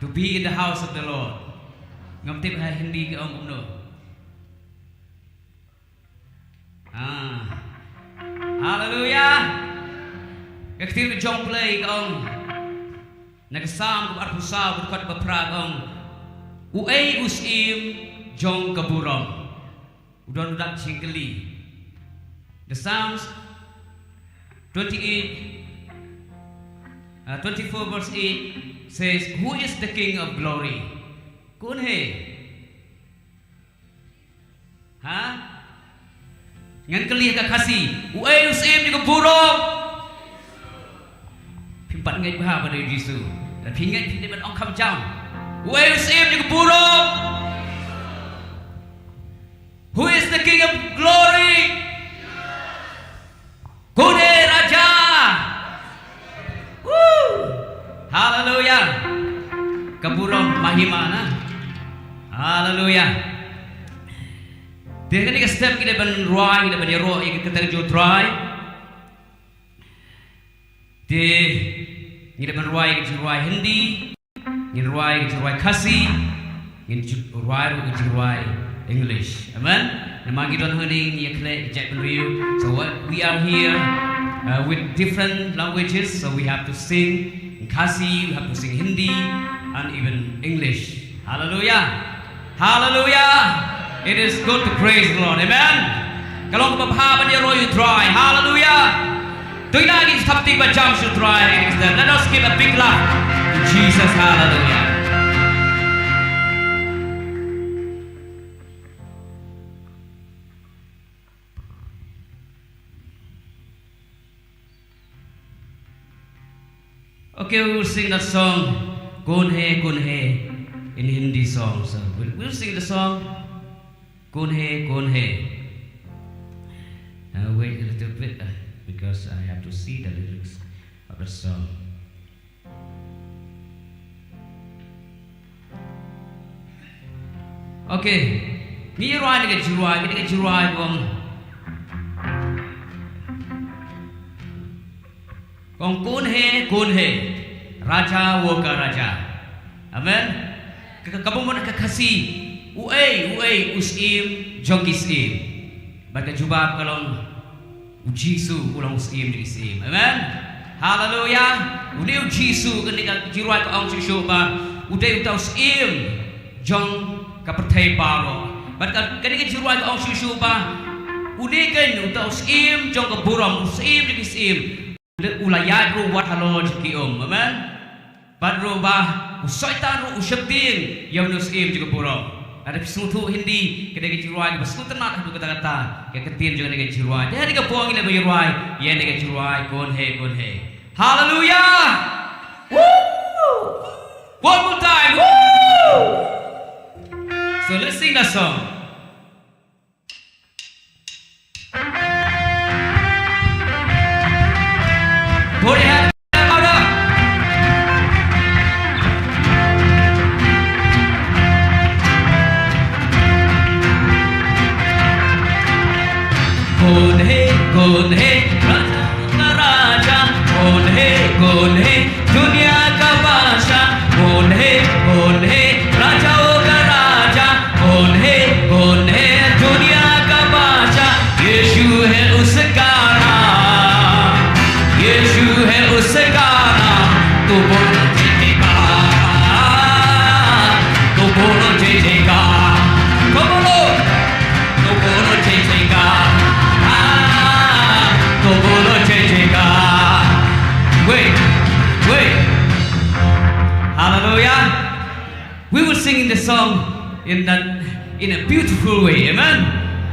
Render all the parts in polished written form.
to be in the house of the Lord. Ngam tip hai Hindi ke ông cũng được. Hallelujah. Cái tiếng trong play ke ông. Nagsam ko arpusaw ko kat baprag ông. Uay usim jong kaburong. Udon udak chingkeli. The Psalms 24 verse 8 says, who is the King of glory? Kun hai? Ha? Ngan keli ka kasi. Uay usim jong kaburong. Phimpat ngai bha pada Yesus. Dan pingat pingat ban ong kham jam. Uay usim jong kaburong. Who is the King of glory? Kude Raja. Woo! Hallelujah. Kaburong mahimana. Hallelujah. Dia kan step kita ban ruai kita ban yero kita terjun try. Dia kita ban ruai kita ruai Hindi, kita ruai Kasi, kita ruai English. Amen. Nama kita hari ni kena Jack Review. So we are here with different languages. So we have to sing in Kasi, we have to sing Hindi, and even English. Hallelujah. Hallelujah. It is good to praise the Lord. Amen. Kalau kebahagiaan dia royu try. Hallelujah. Tuh lagi sabti bacam should try. Let us give a big laugh to Jesus. Hallelujah. Okay, we will sing that song, Kon Hai, in Hindi song. So we'll sing the song, Kon Hai. Wait a little bit because I have to see the lyrics of the song. Okay, ni ruai dengan jiruai Kong Kon Hai, Raja woka Raja. Amen. Kamu mana kekasih? Uai usim jogisim. Baca jubab kalau ujisu ulang usim jogisim. Amen. Hallelujah. Udai ujisu kenika jiruai ke orang syuba. Udai utau usim jong kapertai baro. Baca kenika jiruai ke orang syuba. Udai kan utau usim jong keburam usim jogisim. Ulayat ru wat haloj ki amen. Bad ru bah usaitan ru usyabdin yang nusim juga pura. Ada pisutu Hindi kedai jiruai pisutu tenak tu kata-kata ke ketin juga dengan jiruai. Dia dengan puang ini jiruai, ya dengan jiruai Kon Hai. Hallelujah. Woo! One more time. Woo! So let's sing that song. Put your hand louder. Kon Hai, Raja. Kon Hai, dunia ka basha. Kon Hai, Raja ka Raja. Kon Hai, dunia ka basha. Yeshu hai uska है उसका नाम तू बोलो जीतेगा तू बोलो जीतेगा तू बोलो जीतेगा तू बोलो जीतेगा wait hallelujah we will sing the song in a beautiful way amen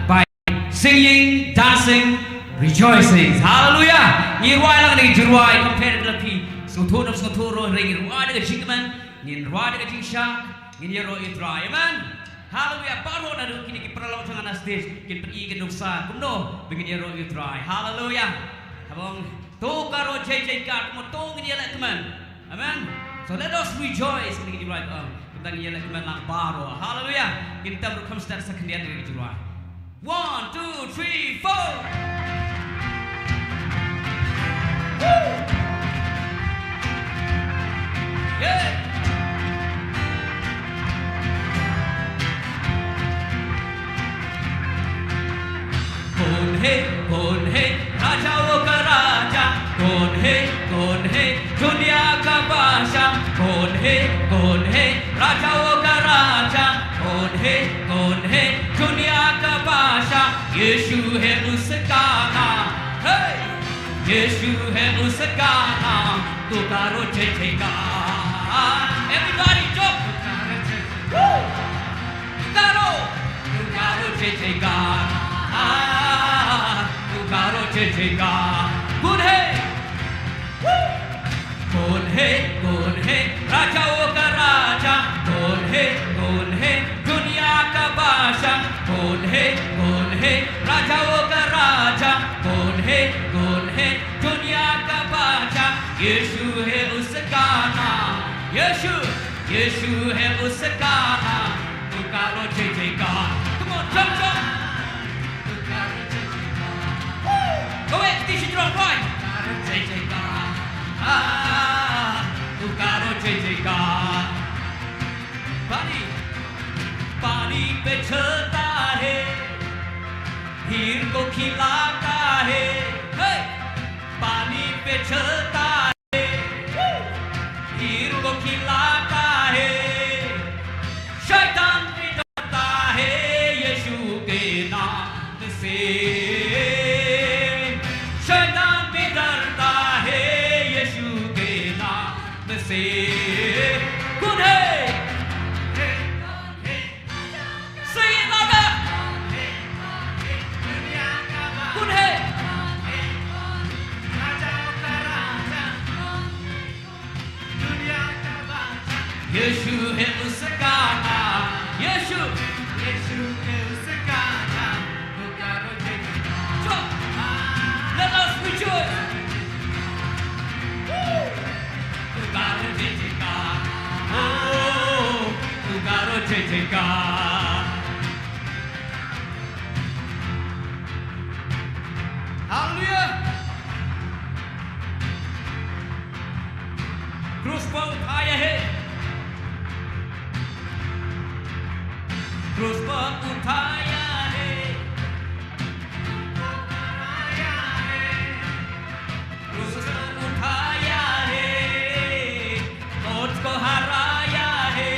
by singing dancing rejoicing hallelujah ni ruai lang ni juruai compare dengan pi soto roh ring ruai dengan jingman ni ruai dengan jingsha ni ro itrai amen hallelujah baru na kini ki perlaw jangan stage kin pergi ke dosa kumno begini ro itrai hallelujah abang to karo jai kat mo to ni la teman amen so let us rejoice ni juruai tentang ni la teman lang baru hallelujah kita berkam start sekendian dari juruai 1 2 3 4 Yeah. है राजाओं का राजा कौन है दुनिया का बादशाह कौन है राजाओं का राजा कौन है दुनिया का बादशाह यीशु है उसका नाम यीशु है उसका नाम पुकारो जय जयकार everybody jump पुकारो जय जयकार पुकारो जय जयकार कौन है राजाओं का राजा कौन है दुनिया का बादशाह कौन है राजाओं का राजा कौन है दुनिया का बादशाह यीशु है उसका नाम यीशु है उसका नाम पुकारो जय जयकार come on jump पुकारो जय जयकार go ahead teach it wrong right जय जयकार पुकारो जय जयकार पानी पे चलता है भीड़ को खिलाता है पानी पे चलता है भीड़ को खिलाता है शैतान भी डरता है यीशु के नाम से शैतान भी डरता है यीशु के नाम से कौन है सही लगा कौन है यीशु है उसका नाम यीशु है उसका नाम पुकारो जय जयकार let us rejoice पुकारो जय जयकार पुकारो जय जयकार हालेलुया क्रूस पर उठाया है क्रूस पर उठाया है क्रूस पर उठाया है मौत को हराया है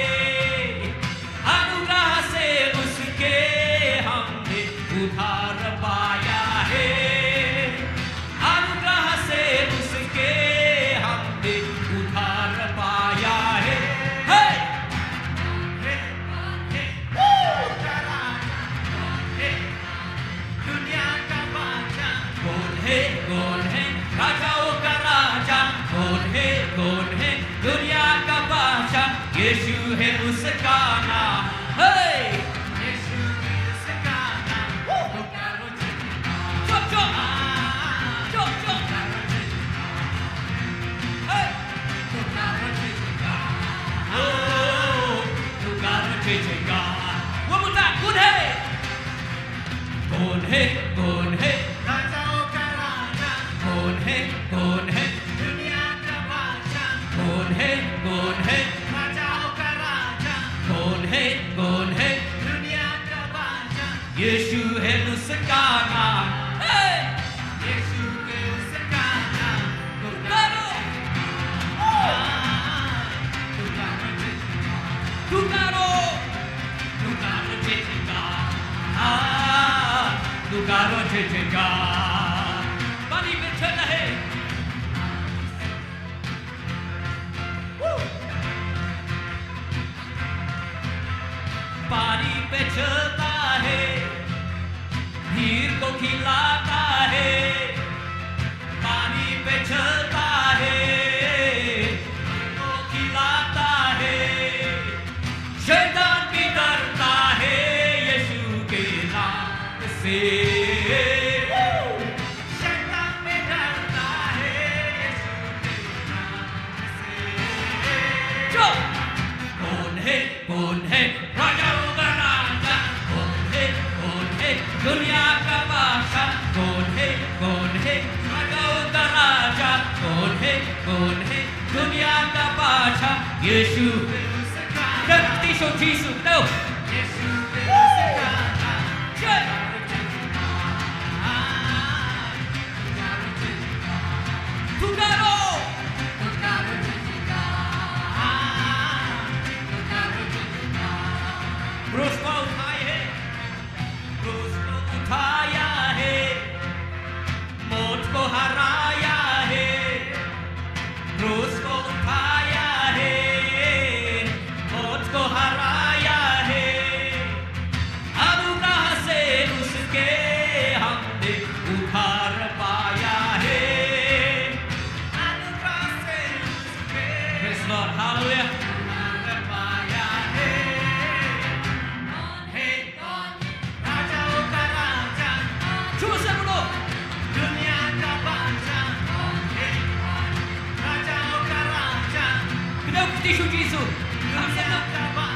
अनुग्रह से उसके हमने उद्धार पाया है अनुग्रह से उसके हमने उद्धार पाया है कौन है राजाओं का राजा कौन है दुनिया का बादशाह यीशु है उसका नाम यीशु है उसका नाम पुकारो जय जयकार चुप पुकारो जय जयकार पुकारो जय जयकार वो मुद्दा कौन है कौन है दुनिया का बादशाह कौन है राजाओं का राजा कौन है दुनिया का बादशाह यीशु है उसका नाम यीशु है उसका नाम पुकारो जय जयकार पुकारो जय जयकार पानी में चलना है पानी पे चलता है भीड़ को खिलाता है पानी पे चलता है भीड़ को खिलाता है शैतान भी डरता है यीशु के नाम से कौन है राजाओं का राजा कौन है दुनिया का बादशाह कौन है राजाओं का राजा कौन है दुनिया का बादशाह यीशु शक्ति जीसु लो यीशु Tisu Jesu. Laksana.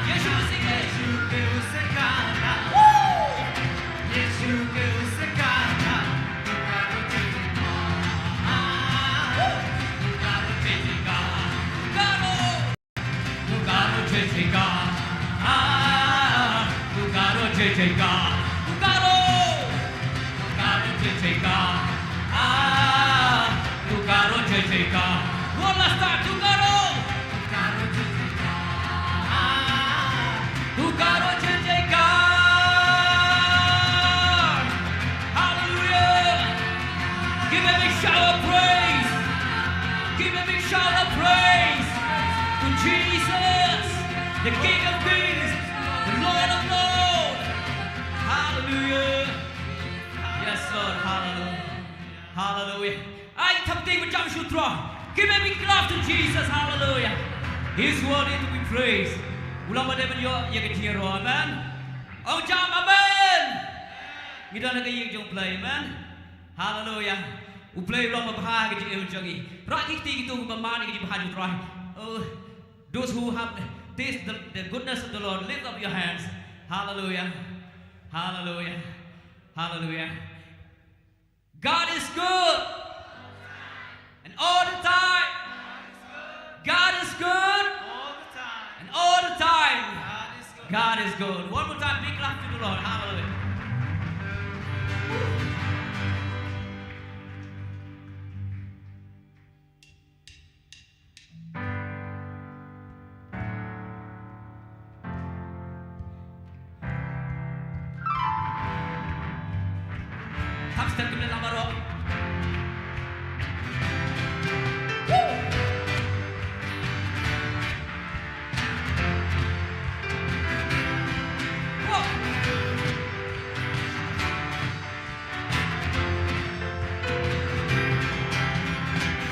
Yesu Masih. One last time, Tugaro. Tugaro Jejeka. Hallelujah. Give a big shout of praise. Give a big shout of praise to Jesus, the King of Kings, the Lord of Lords. Hallelujah. Yes, Lord. Hallelujah. Hallelujah. I thập tình với trăm sự tròn. Give a big clap to Jesus. Hallelujah. He's worthy to be praised. Ulang pada beliau yang kecil roh. Amen. Ông jam amen. Kita nak yang jom play. Amen. Hallelujah. U play ulang berbahaya kecil jangi. Rakyat kita bermana kita berhaju terakhir. Those who have tasted the goodness of the Lord, lift up your hands. Hallelujah. Hallelujah. Hallelujah. God is good. And all the time. God is good. And all the time. God is good. One more time, big clap to the Lord. Hallelujah. Step to the number.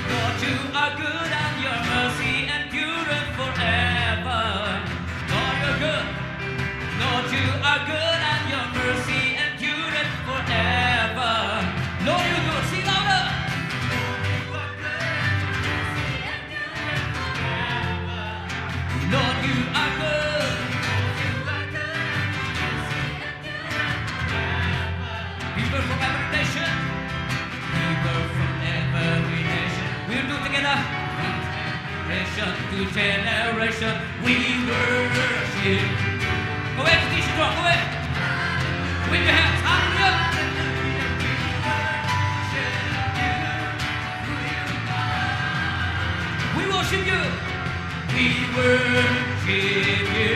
Lord, you are good and your mercy endureth forever. Lord, you're good. Lord, you are good and your mercy endureth forever. Lord, you're good. Sing louder. Lord, you are good. People from every nation. People from every nation. We'll do it together. Generation to generation, we worship. Go ahead, teach strong. Go ahead. Wave your hands. Hallelujah. We worship you. We worship you.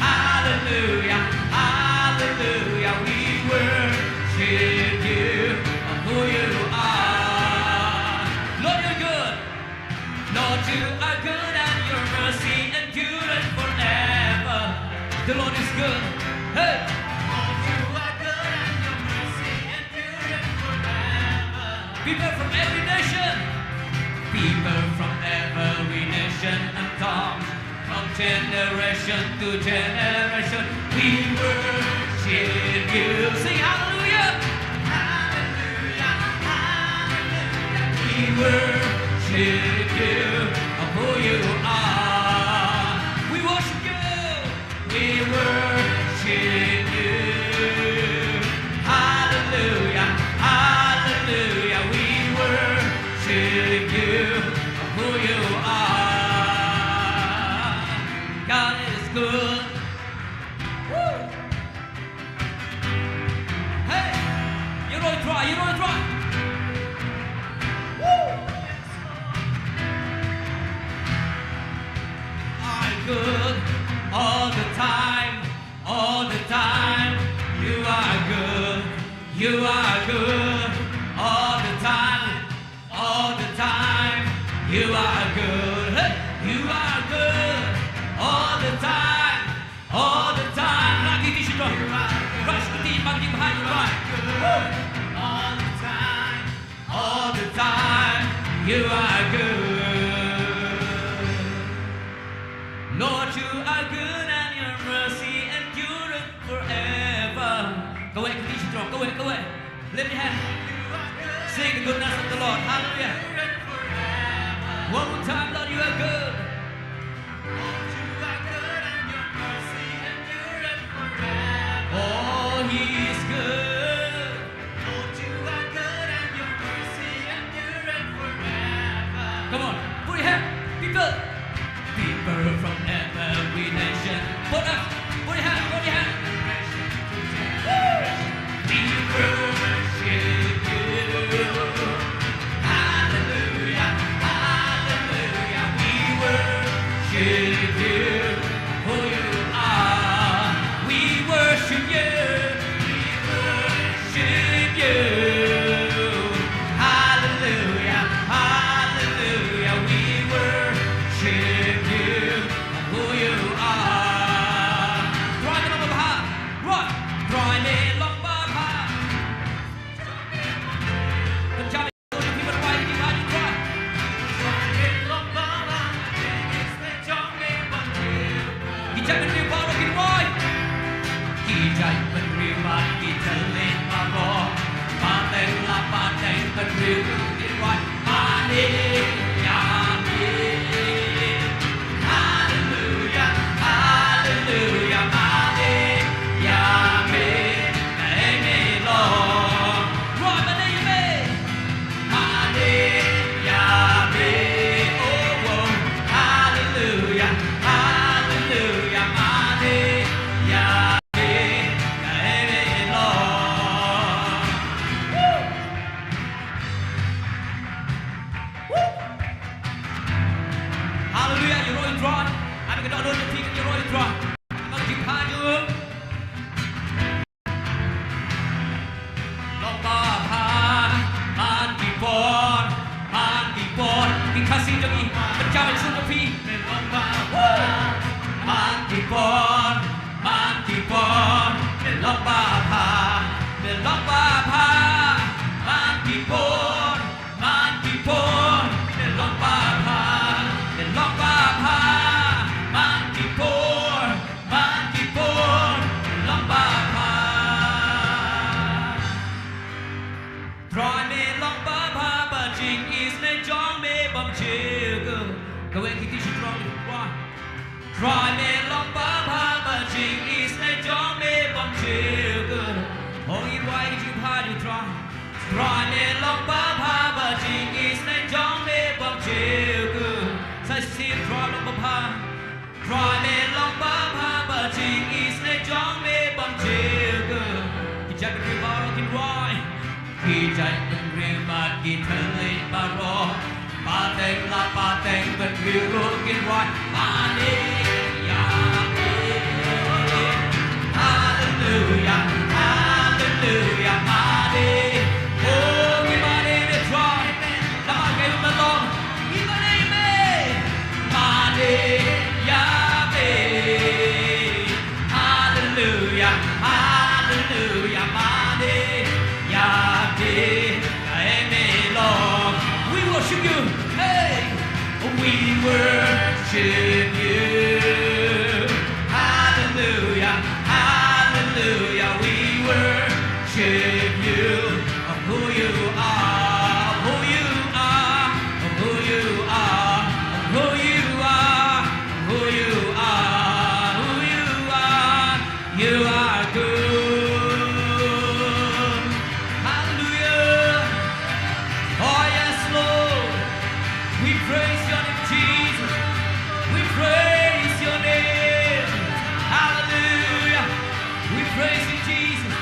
Hallelujah. Hallelujah. We worship you for who you are. Lord, you're good. Lord, you are good and your mercy endureth forever. The Lord is good. Hey. Lord, you are good and your mercy endureth forever. People from every nation. People from every nation and tongue, from generation to generation, we worship you. Sing hallelujah, hallelujah, hallelujah. We worship you of who you are. We worship you. We worship you. Hallelujah, hallelujah. We worship you of who you are. God is good. Woo. Hey, you know it right, you know it right. Woo. I'm good all the time, all the time. You are good, you are good all the time. All the time, you are good. Hey, you are good. All the time, all the time. Lagi di situ. Rush ke team bagi behind you right. All the time, all the time, you are good. Lord, you are good and your mercy endureth forever. Go ahead, keep strong. Go ahead, go ahead. Lift your hand. Sing the goodness of the Lord. Hallelujah. One more time, Lord, you are good. people from every nation. Put your hand, put your hand. We worship you. Hallelujah, hallelujah. We worship you. Who you are. We worship you. We worship you. Hallelujah, hallelujah. We worship you. Who you are. Drive it on the heart. Run. Drive it long bar heart. The job is to people to fight. You got to try. Drive it long bar heart. It's the job made by you. He chạy bên riêng vào đâu kinh voi. He chạy bên riêng mà he trở lên mà bò. Mà tên là mà tên bên riêng kinh voi. Mà đi nhà đi. Hallelujah, hallelujah. Mà đi nhà đi. Để mê lo. Rồi mà đi mê. Mà đi nhà đi. Oh, oh. Hallelujah, hallelujah. Mà đi nhà đi. Để mê lo. Hallelujah, you roll it dry. Anh cái đó đơn thì you roll it dry. Nó chịu tha dương. Long ba pha, man bị born. Thì khá xin cho mình, mình chào mình xuống cho phi. Long ba pha, man bị born. Long ba pha, long ba pha, man bị born. Long ba pha, long ba pha, man bị born. Long ba pha. Try me long ba pha, but Jing is me John me bum chill. Go and keep this strong one. Try me long ba pha, but Jing is me John me bum chill. Oh, you why did you party try? Try me long ba pha, but Jing is me John me bum chill. Say see try long ba pha. Try me long ba pha, but Jing is me John me bum chill. He jack the bar of the right. He chạy bên riêng mà đi thở lên bà rô. Bà tên là bà tên bên riêng rô kinh hoài. Bà đi, ya đi. Hallelujah, hallelujah, bà đi. Oh, give my name a try. Là bà gây bên lòng. Give my name a. Bà đi, ya đi. Hallelujah, hallelujah, bà đi. We worship you. Hey, we worship you. Hallelujah, hallelujah. We worship you. Who you are, who you are, who you are, who you are, who you are, who you are. You are good. Hallelujah. Oh yes, Lord. We praise your name, Jesus. We praise your name. Hallelujah. We praise you, Jesus,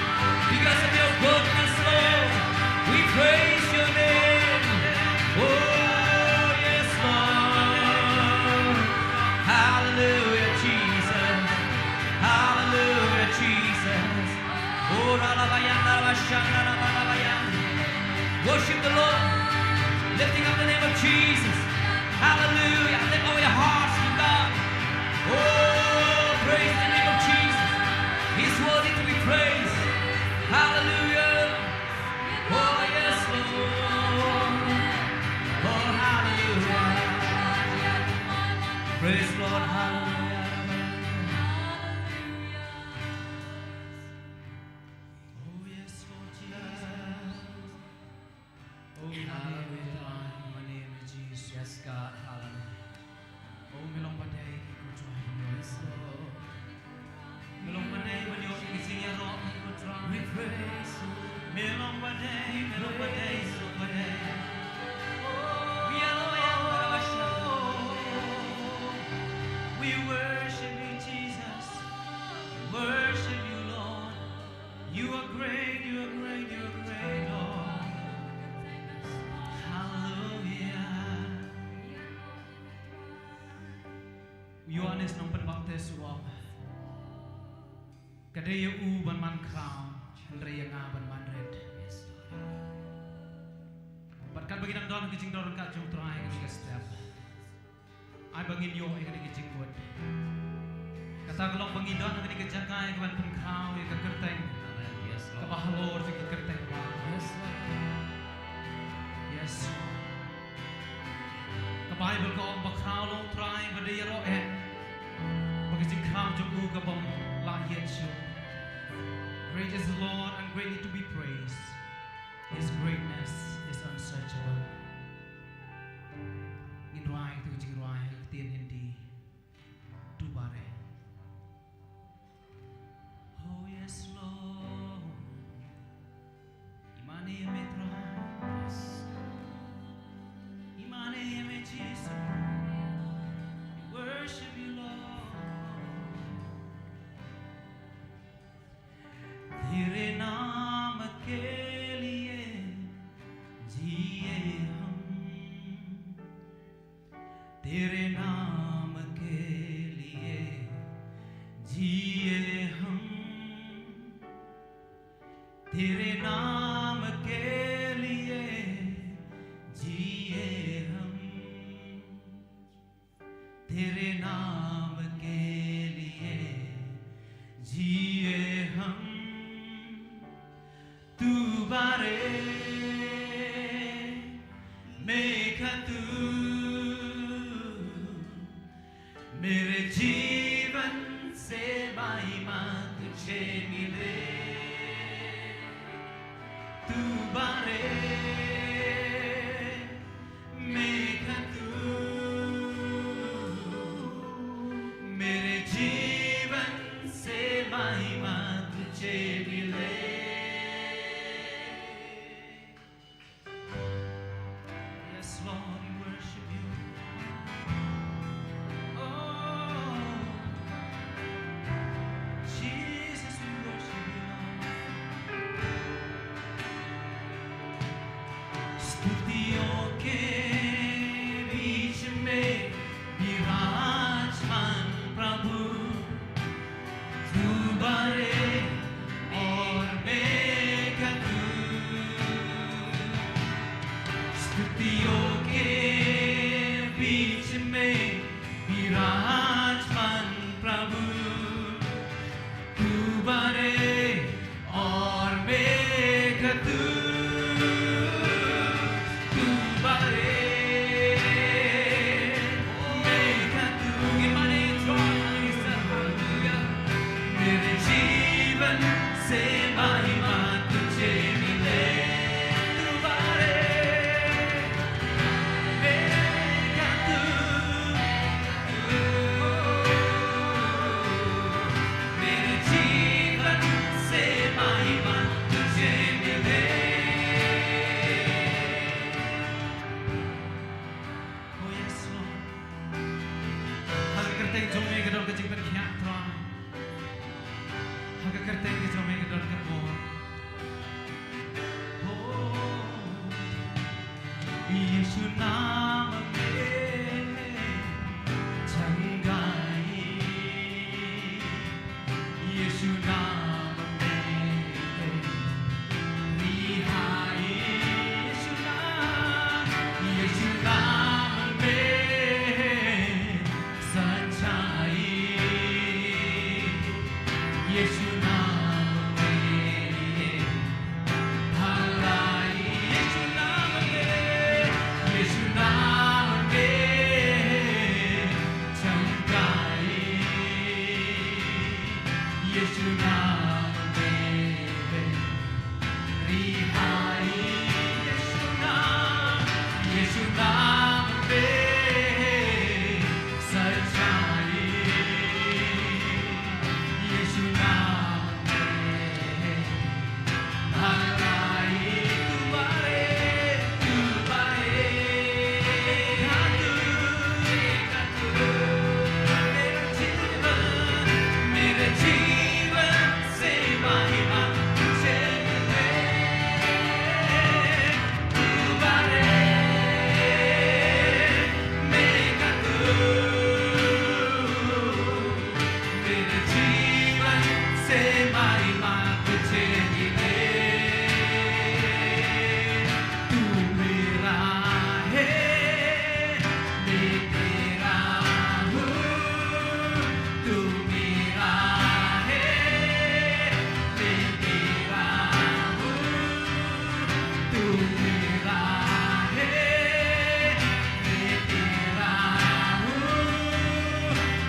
because of your goodness, Lord. We praise your name. Oh yes, Lord. Hallelujah, Jesus. Hallelujah, Jesus. Oh, la la ba ya, la ba sha, la la ba ya. Worship the Lord, lifting up the name of Jesus. Hallelujah. Lift all your hearts to God. Oh, praise the name of Jesus. He's worthy to be praised. Hallelujah. Oh, yes, Lord. Oh, hallelujah. Praise the Lord. Hallelujah. Oh, yes, Lord Jesus. Oh, hallelujah. My name is Jesus. Yes, God. Hallelujah. Oh, milong paday ko try. Yes, Lord. Milong paday when you're easy and all ko try. We praise you. Milong paday, milong paday, milong paday. Oh, we are loyal. Yohanes nampan baptis suam. Kadaya u ban man crown, Andrea nga ban man red. Yes, Lord. Berkat bagi nang don kijing don ka jung trai ka step. Ai bangin yo ai ka kijing buat. Kata kelok bangin don ka jagai ka ban pun crown ka kerteng. Amen. Yes, Ka Lord. bahalor ka kerteng ba. Yes, Lord. Yes. Ka Bible ko ang bakraw long try badaya ro bagi jing crown jung u ka bam la yet shu. Great is the Lord and greatly to be praised. His greatness is unsearchable. In rai tu jing rai tien hindi tu bare. Oh yes Lord, imani metro, Yes. imani me Jesus. We worship you Lord. तेरे नाम के लिए जिए हम, तेरे नाम के लिए जिए हम, तेरे नाम के लिए जिए हम, तेरे नाम के लिए जिए हम. तू बारे मेघा तू मेरे जीवन से महिमा तुझे मिले. तू बारे मेघा तू मेरे जीवन से महिमा तुझे मिले. Lord, we worship you. Oh, Jesus, we worship you. स्तुतियों के बीच में विराजमान प्रभु, तू बड़े और मेघा तू. स्तुतियों के बीच में विराजमान प्रभु, तू बड़े और मेघा तू. तू बड़े मेघा तू. Gimana मेरे जीवन से महिमा तुझे मिले. तू बड़े मेघा तू. मेरे जीवन से महिमा तुझे मिले. Oh yes Lord. Hal kerteng jom me gedor kecing berkhiat terang. Hal kerteng jom me gedor kerbon. Oh, Yesu नाम में चंगाई. Yesu नाम में रिहाई. Yesu नाम में सच्चाई. Yesu नाम में भलाई. Yesu नाम में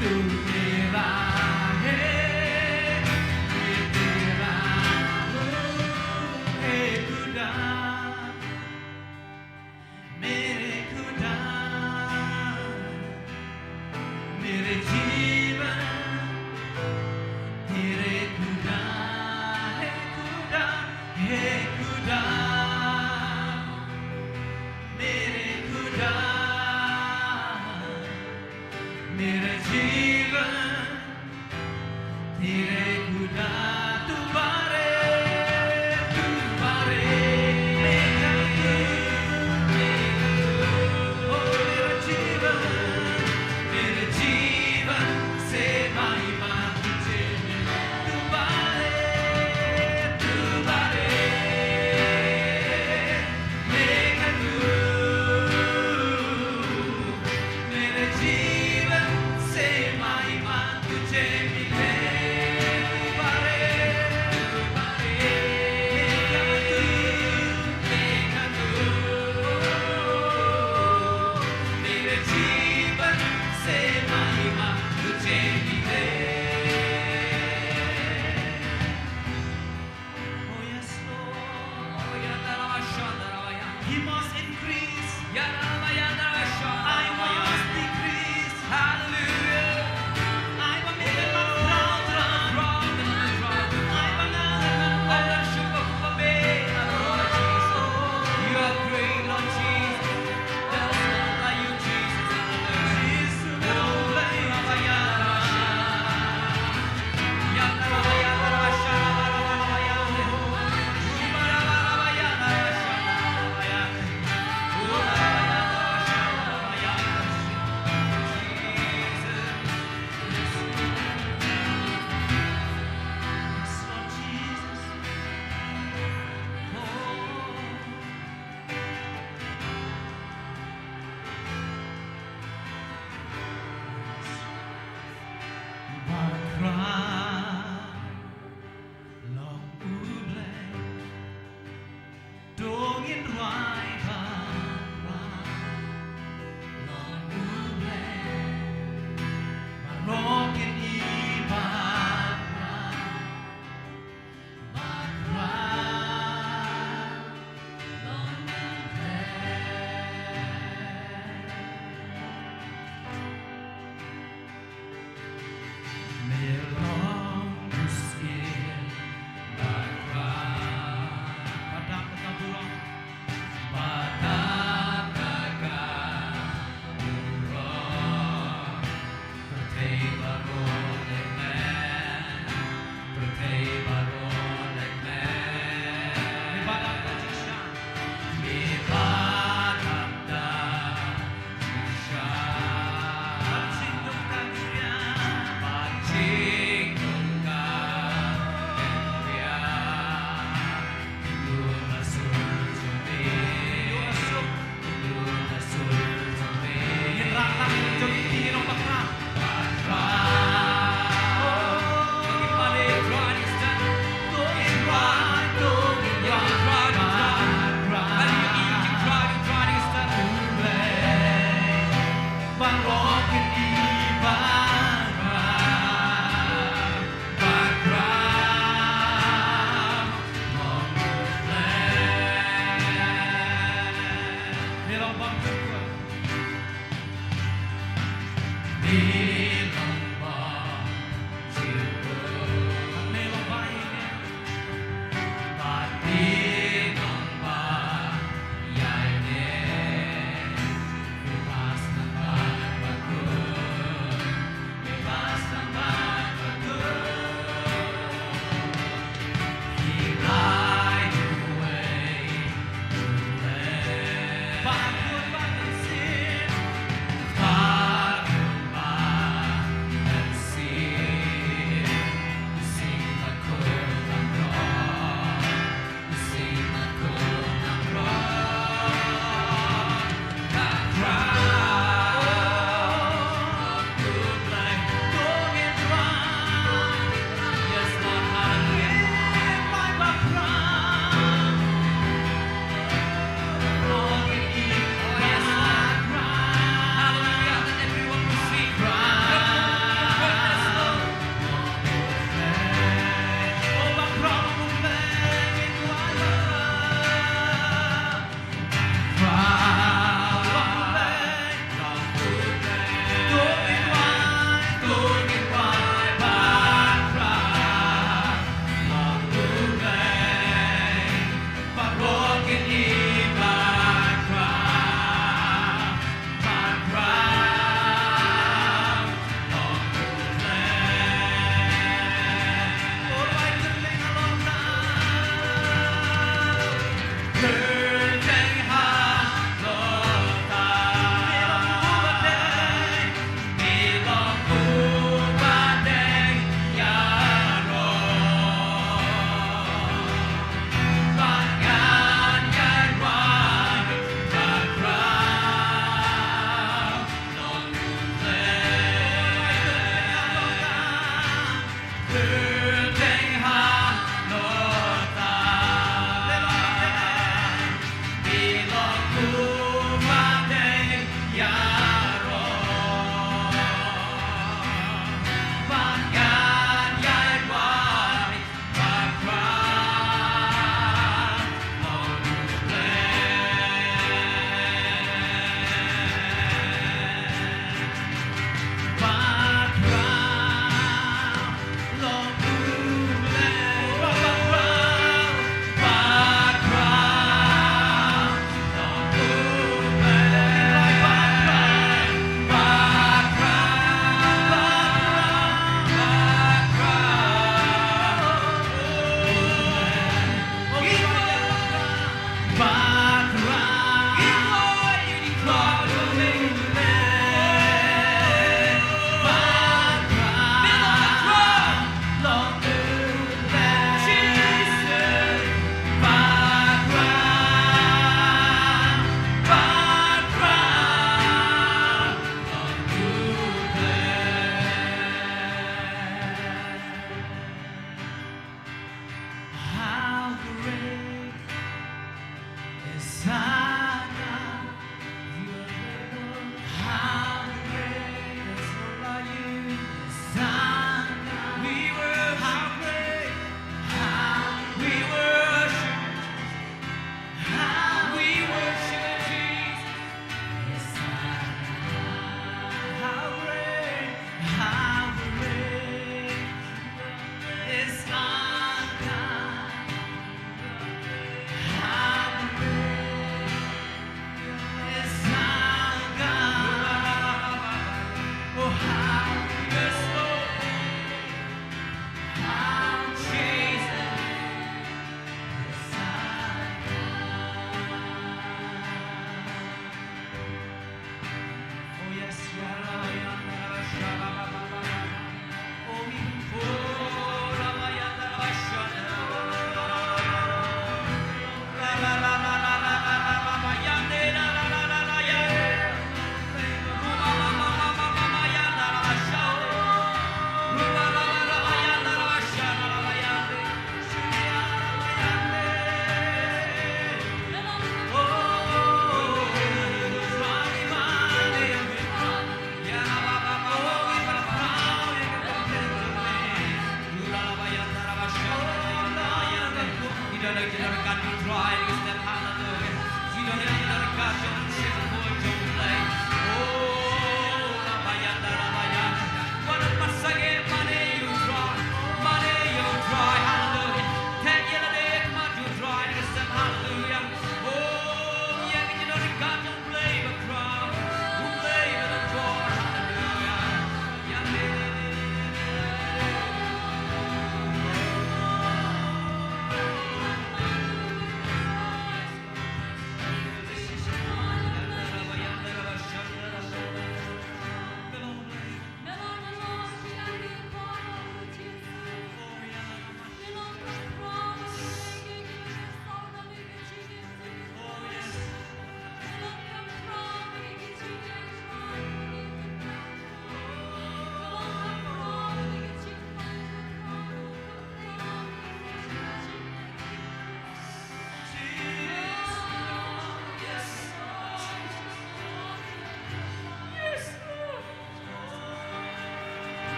तू मेरा है, ये तेरा है खुदा, मेरे खुदा, मेरे जीवन तेरे खुदा है खुदा, है खुदा, मेरे खुदा, मेरे जीवन तेरे खुदा, तुम्हारे मेरा जीवन से महिमा तुझे मिले, तुम्हारे मेरा मेरे जीवन से महिमा तुझे मिले, तुम्हारे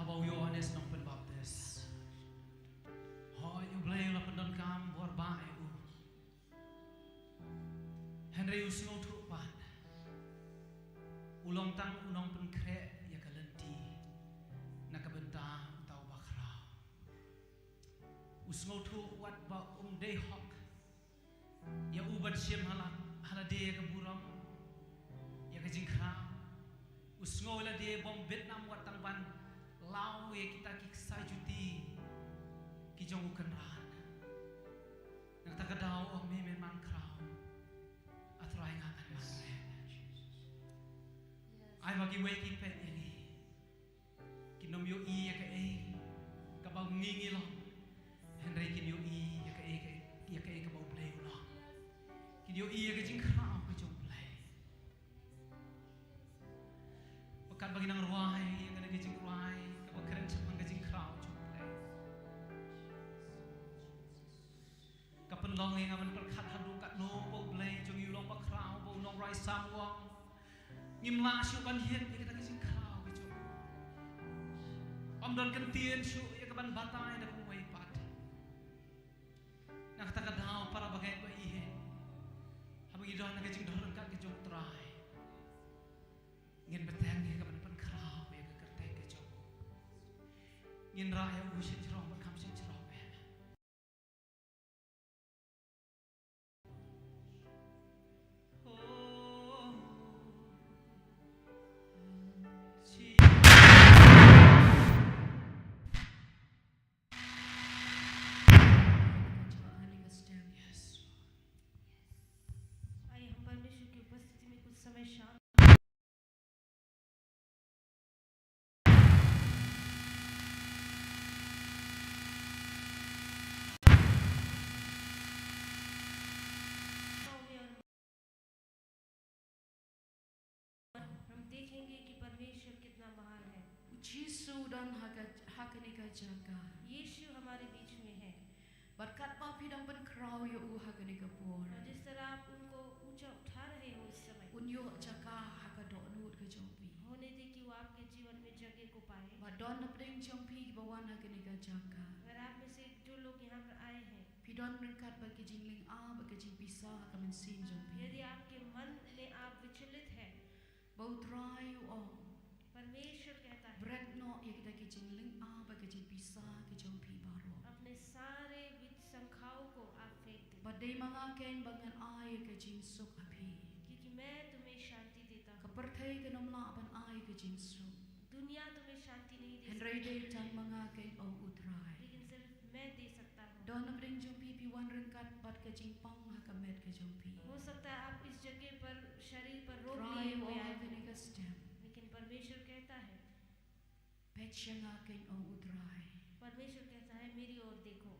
How you honest open about this? How you blame la pendon kam bor bae u. Henry usno tu pan. Ulong tang unong pen kre ya kalenti. Nakabenta tau bakra. Usno tu wat ba day hok. Ya ubat siem hala de ka buram. Ya ka jingkra. Usno la de bom Vietnam wat tang ban. Lau ya kita kiksa juti kijong ukenran nang takadaw ang may man kraw atray nga kan man ay magi wake pet yani kinom yo i ya ka kabaw ngingi lo Henry kin yo i ya ka kabaw play lo kin yo i ya ka jing kraw ka jong play pakat bagi nang ruay yang kana jing ruay keren sepang gajing kraw jumpai kapan long yang aman perkat hadu kat no bo blay jong yu long pa kraw bo nong rai samwang ngim la syu ban hiet kita gajing kraw ka jong don kan tien su ya kaban batai na kung way pat. Nakatakadaw para bagay ba ihe. Habang idon na kajing doon ka kajong try. Ngin beteng ya kaban pan kraw ya kakerteng kajong. Ngin raya usin jerong bakam sin jerong. समय शांत हम देखेंगे कि परमेश्वर कितना महान है। Yesu dan hakaniga jaga. यीशु हमारे बीच में है। Berkat papidang penkrau ya hakaniga por. और जिस तरह आप उनको ऊंचा उठा रहे हो इस समय, Unyo jaga hakadonut ke jompi. होने दे कि वो आपके जीवन में जगह को पाए। Badon na pring jompi bawan hakaniga jaga. अगर आप में से जो लोग यहाँ पर आए हैं, Pidon berkat bagi jingling a bagi jing pisah kamen sin jompi. यदि आपके मन में आप विचलित हैं, Bau try o. परमेश्वर कहता है Bread no ya kita ki jingling a bagi jing pisah ke jompi baro. अपने सारे विसंखाओं को आप फेंक दें, Badai mga ken bangan ay ke jing suk api. क्योंकि मैं तुम्हें शांति देता हूँ। Kapertay ke namla apan ay ke jing suk. दुनिया तुम्हें शांति नहीं दे Henry सकती, day tang mga ken o utray. लेकिन सिर्फ मैं दे सकता हूँ। Don na pring jompi piwan rengkat bat ke jing pang hakamet ke jompi. हो सकता है आप इस जगह पर शरीर पर रोग Try लिए o हुए आए, hakaniga stem. लेकिन परमेश्वर कहता है, Petsyang aking o utray. परमेश्वर कहता है मेरी ओर देखो,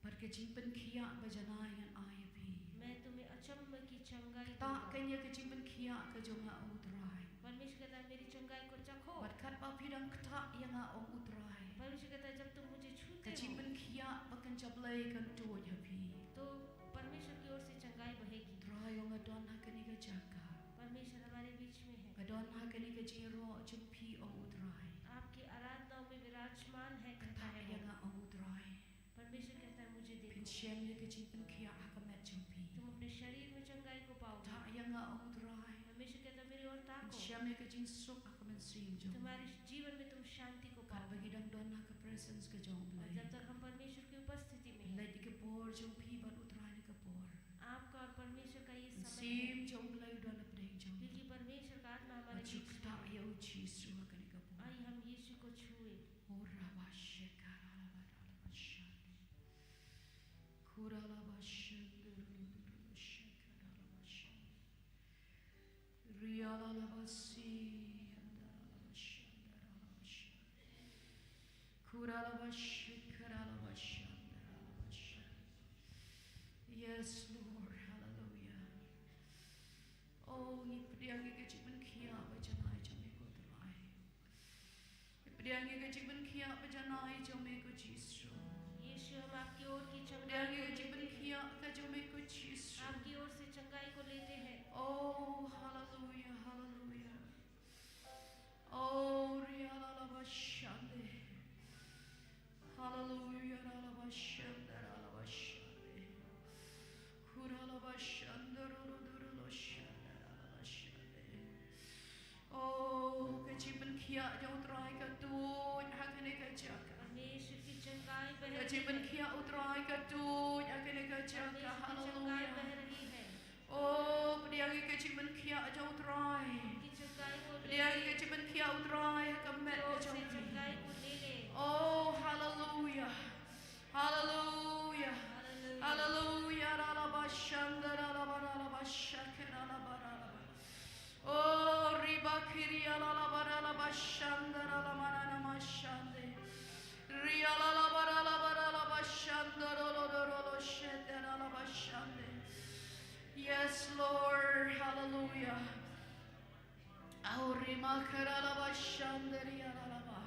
Bat ke jing penkia bajanayan ayapi. मैं तुम्हें अचंभ की चंगाई Ta दूंगा। kanya ke jing penkia ke jonga o utray. परमेश्वर कहता है मेरी चंगाई को चखो। Bat kat papidang kta yang o utray. परमेश्वर कहता है जब तुम मुझे छूते Ke jing हो penkia bakan jablay kan tuwa hapi. तो परमेश्वर की ओर से चंगाई बहेगी। Try o nga don hakaniga jaga. परमेश्वर हमारे बीच में है, Gadon hakaniga jiro jumpi o utray. आपकी आराधनाओं में विराजमान है कहता Kta है yang वो। o utray. परमेश्वर कहता है मुझे देखो, Pinsyam niya ke jing penkia hakamet jumpi. तुम अपने शरीर में चंगाई को पाओगे। Ta yang o utray. परमेश्वर कहता है मेरी ओर ताको, Pinsyam niya ke jing suk hakamet sim jumpi. तुम्हारे जीवन में तुम शांति को Kat पाओगे। bagi dang don haka presence ke jong और blay. जब तक हम परमेश्वर की उपस्थिति में हैं, Lay di ke por jong pi bat utray ni ke por. आपका और परमेश्वर का ये समय है, Sim jong blay don na pdeng jong. क्योंकि परमेश्वर का आत्मा हमारे बीच Majuk में ta है। ya uchi su haka ni ke por. आइए हम यीशु को छुए। Ora bashika la bashande. Kura la bashande la shaka la bashande. Ria la basi anda la bashande la bashande. Kura la bashika la bashande la bashande. Yes, Lord, hallelujah. Oh, ni priyangi ke chiman khia bajanai jame ko drai. Priyangi ke chiman khia bajanai jame ko jisu. यीशु हम आपकी ओर की चंगाई Priyangi को ke लेते chiman हैं, khia ka jame ko jisu. आपकी ओर से चंगाई को लेते हैं। Oh, hallelujah, hallelujah. Oh, ria la bashande. Hallelujah, la bashande la bashande. Kura la bashande ro shande la bashande. Oh, kajiban kia jauh terai ka tu hakane ka jaka. परमेश्वर की चंगाई बह रही Kajiban है, kia utrai ka tu hakane ka jaka. परमेश्वर की चंगाई बह Hallelujah. रही है। Oh, priyangi kajiban kia jauh terai. की चंगाई को ले Priyangi ले, kajiban kia utrai hakamet की ka ओर से jauh. चंगाई को ले ले। Oh, hallelujah. Hallelujah. Hallelujah. Hallelujah. Ralabashanda ralabaralabashakera labaralaba. Oh, ribakiria lalabaralabashanda ralamanamashande. Ria lalabaralabaralabashanda rolodoroloshende ralabashande. Yes, Lord. Hallelujah. Oh, rimakera labashande ria lalaba.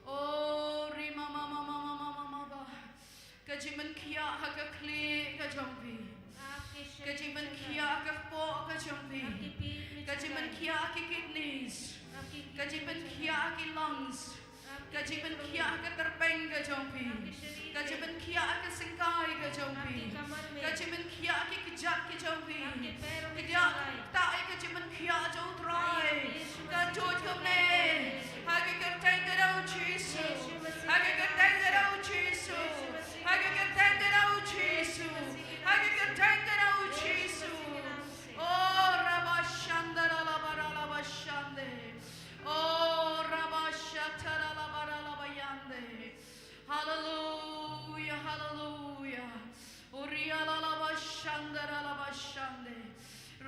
Oh, rima mama mama mama mama. Kajiman kia hakakli kajampi. आपके शरीर Kajiman में kia kakpo kajampi. आपके पेट में Kajiman चंगाई, kia ki kidneys. आपकी Kajiman kia ki lungs. आपके Kaji ben kia ke terpeng ke jompi. Kaji ben kia ke singkai ke jompi. Kaji ben kia ke kejat ke jompi. Kejat tak kaji ben kia jo trai. Kajut ke ne. Hagi ke teng ke dau Jesus. Hagi ke teng ke dau Jesus. Hagi ke teng ke dau Jesus. Hagi ke teng ke dau Jesus. Oh rabashandara la barala bashande. Oh rabashatara la barala bayande. Hallelujah, hallelujah. Uriala la bashandara la bashande.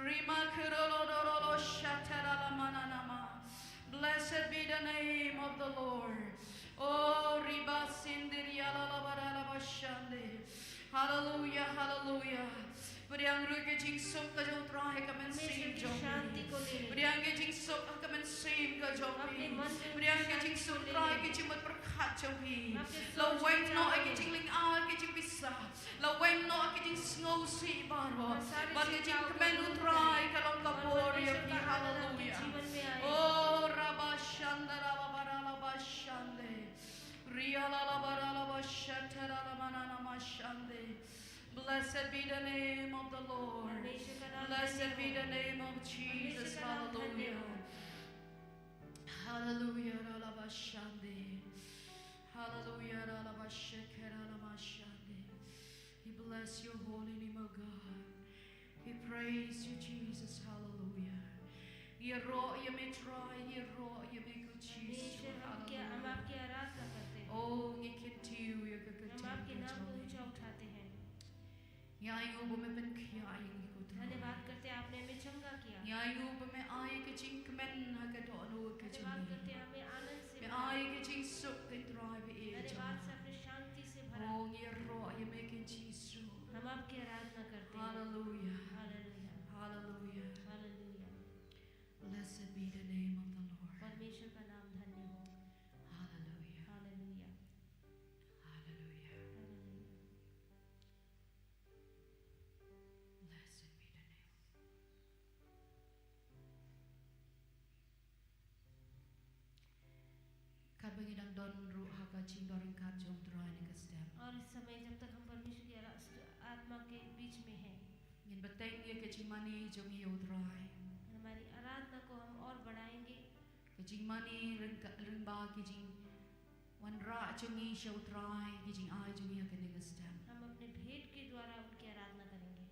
Rima kurolodoro shatara la mananama. Blessed be the name of the Lord. Oh riba sindiriala la barala bashande. Hallelujah, hallelujah. Beriang ruge jing sok ka jo trahe ka men sim jo. Beriang ke jing sok ka men sim ka jo. Beriang ke jing sok trahe ke jing mat berkat jo hi. La weng no ke jing ling a ke jing bisa. La weng no ke jing snow si baro. Ba ke jing men utrahe ka long ka pori hi. Hallelujah. Oh rabashanda la barala bashande. Ria la barala bashatara la manana mashande. Blessed be the name of the Lord. Blessed be the name of Jesus. Hallelujah. Hallelujah. Ralabashande. Hallelujah. Ralabashekeralamashande. We bless your holy name, O God. We praise you, Jesus. Hallelujah. Ye ro ye may try, ye ro ye may go Jesus. Hallelujah. Oh, ye can do ye can यायूब में बन किया आएंगे को धन्यवाद करते हैं आपने हमें चंगा किया यायूब में आए के चिंक में ना के दोनों के धन्यवाद करते हैं हमें आनंद से में आए के चिंक सुख के ड्राइव ए धन्यवाद से अपने शांति से भरा ओ ये रो ये में के चीज़ हम आपकी आराधना करते हैं hallelujah hallelujah hallelujah hallelujah blessed be the name of the Lord परमेश्वर का नाम धन्य हो hallelujah hallelujah hallelujah hallelujah blessed be the name kat bagi dang don ru haka ching dorang kat jom trai ni kastem और इस समय जब तक हम परमेश्वर की आत्मा के बीच में हैं ngin bateng ye ke ching mani jom yo trai हमारी आराधना को हम और बढ़ाएंगे ke ching mani ring ba ke ching wan ra chungi show try ke ching ai chungi ke ni kastem हम अपने भेंट के द्वारा उनकी आराधना करेंगे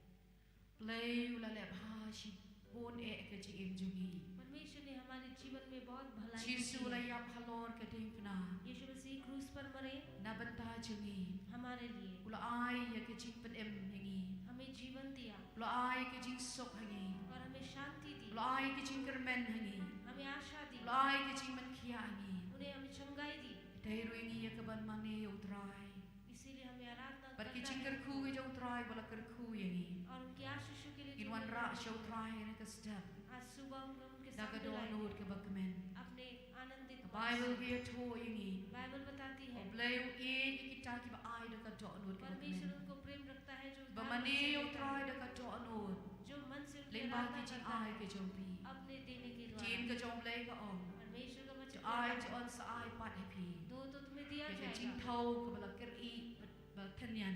play ula le bha shi bon e ke ching em chungi परमेश्वर ने हमारे जीवन में बहुत भलाई Jesus की ula है yap halor ke ding na यीशु मसीह क्रूस पर मरे na banta chungi हमारे लिए ula ai ye ke ching pen em yangi हमें जीवन दिया ula ai ke ching sok hangi और हमें शांति दी ula ai ke ching kermen hangi हमें आशा दी ula ai ke ching man khia hangi उन्हें हमें चंगाई दी dai ru yangi ye ke ban mani yo try इसीलिए हमें आराधना But करना kitchen है kerku ke jauh try bola kerku yangi. और उनकी आशीषों के लिए In जो one हमें ra करना show है। try ni ke step. आज सुबह हम उनके Da ke सामने do लाए lord ke bakmen. अपने आनंदित The Bible मन से। here to yangi. बाइबल बताती है Blay e kita ki ba ai da ke do lord ke परमेश्वर bakmen. उनको प्रेम रखता है जो Ba उदार मन mani से yo देता try है, da ke do lord. जो मन से उनकी Ling ba आराधना ki ching करता ai है ke jauh pi. अपने देने के Jin द्वारा ke jauh blay ke om. परमेश्वर का वचन Jo कहता ai है, jo on sa ai pat he pi. दो तो तुम्हें दिया Ke ching जाएगा thau ke bala ker i ba thanyan.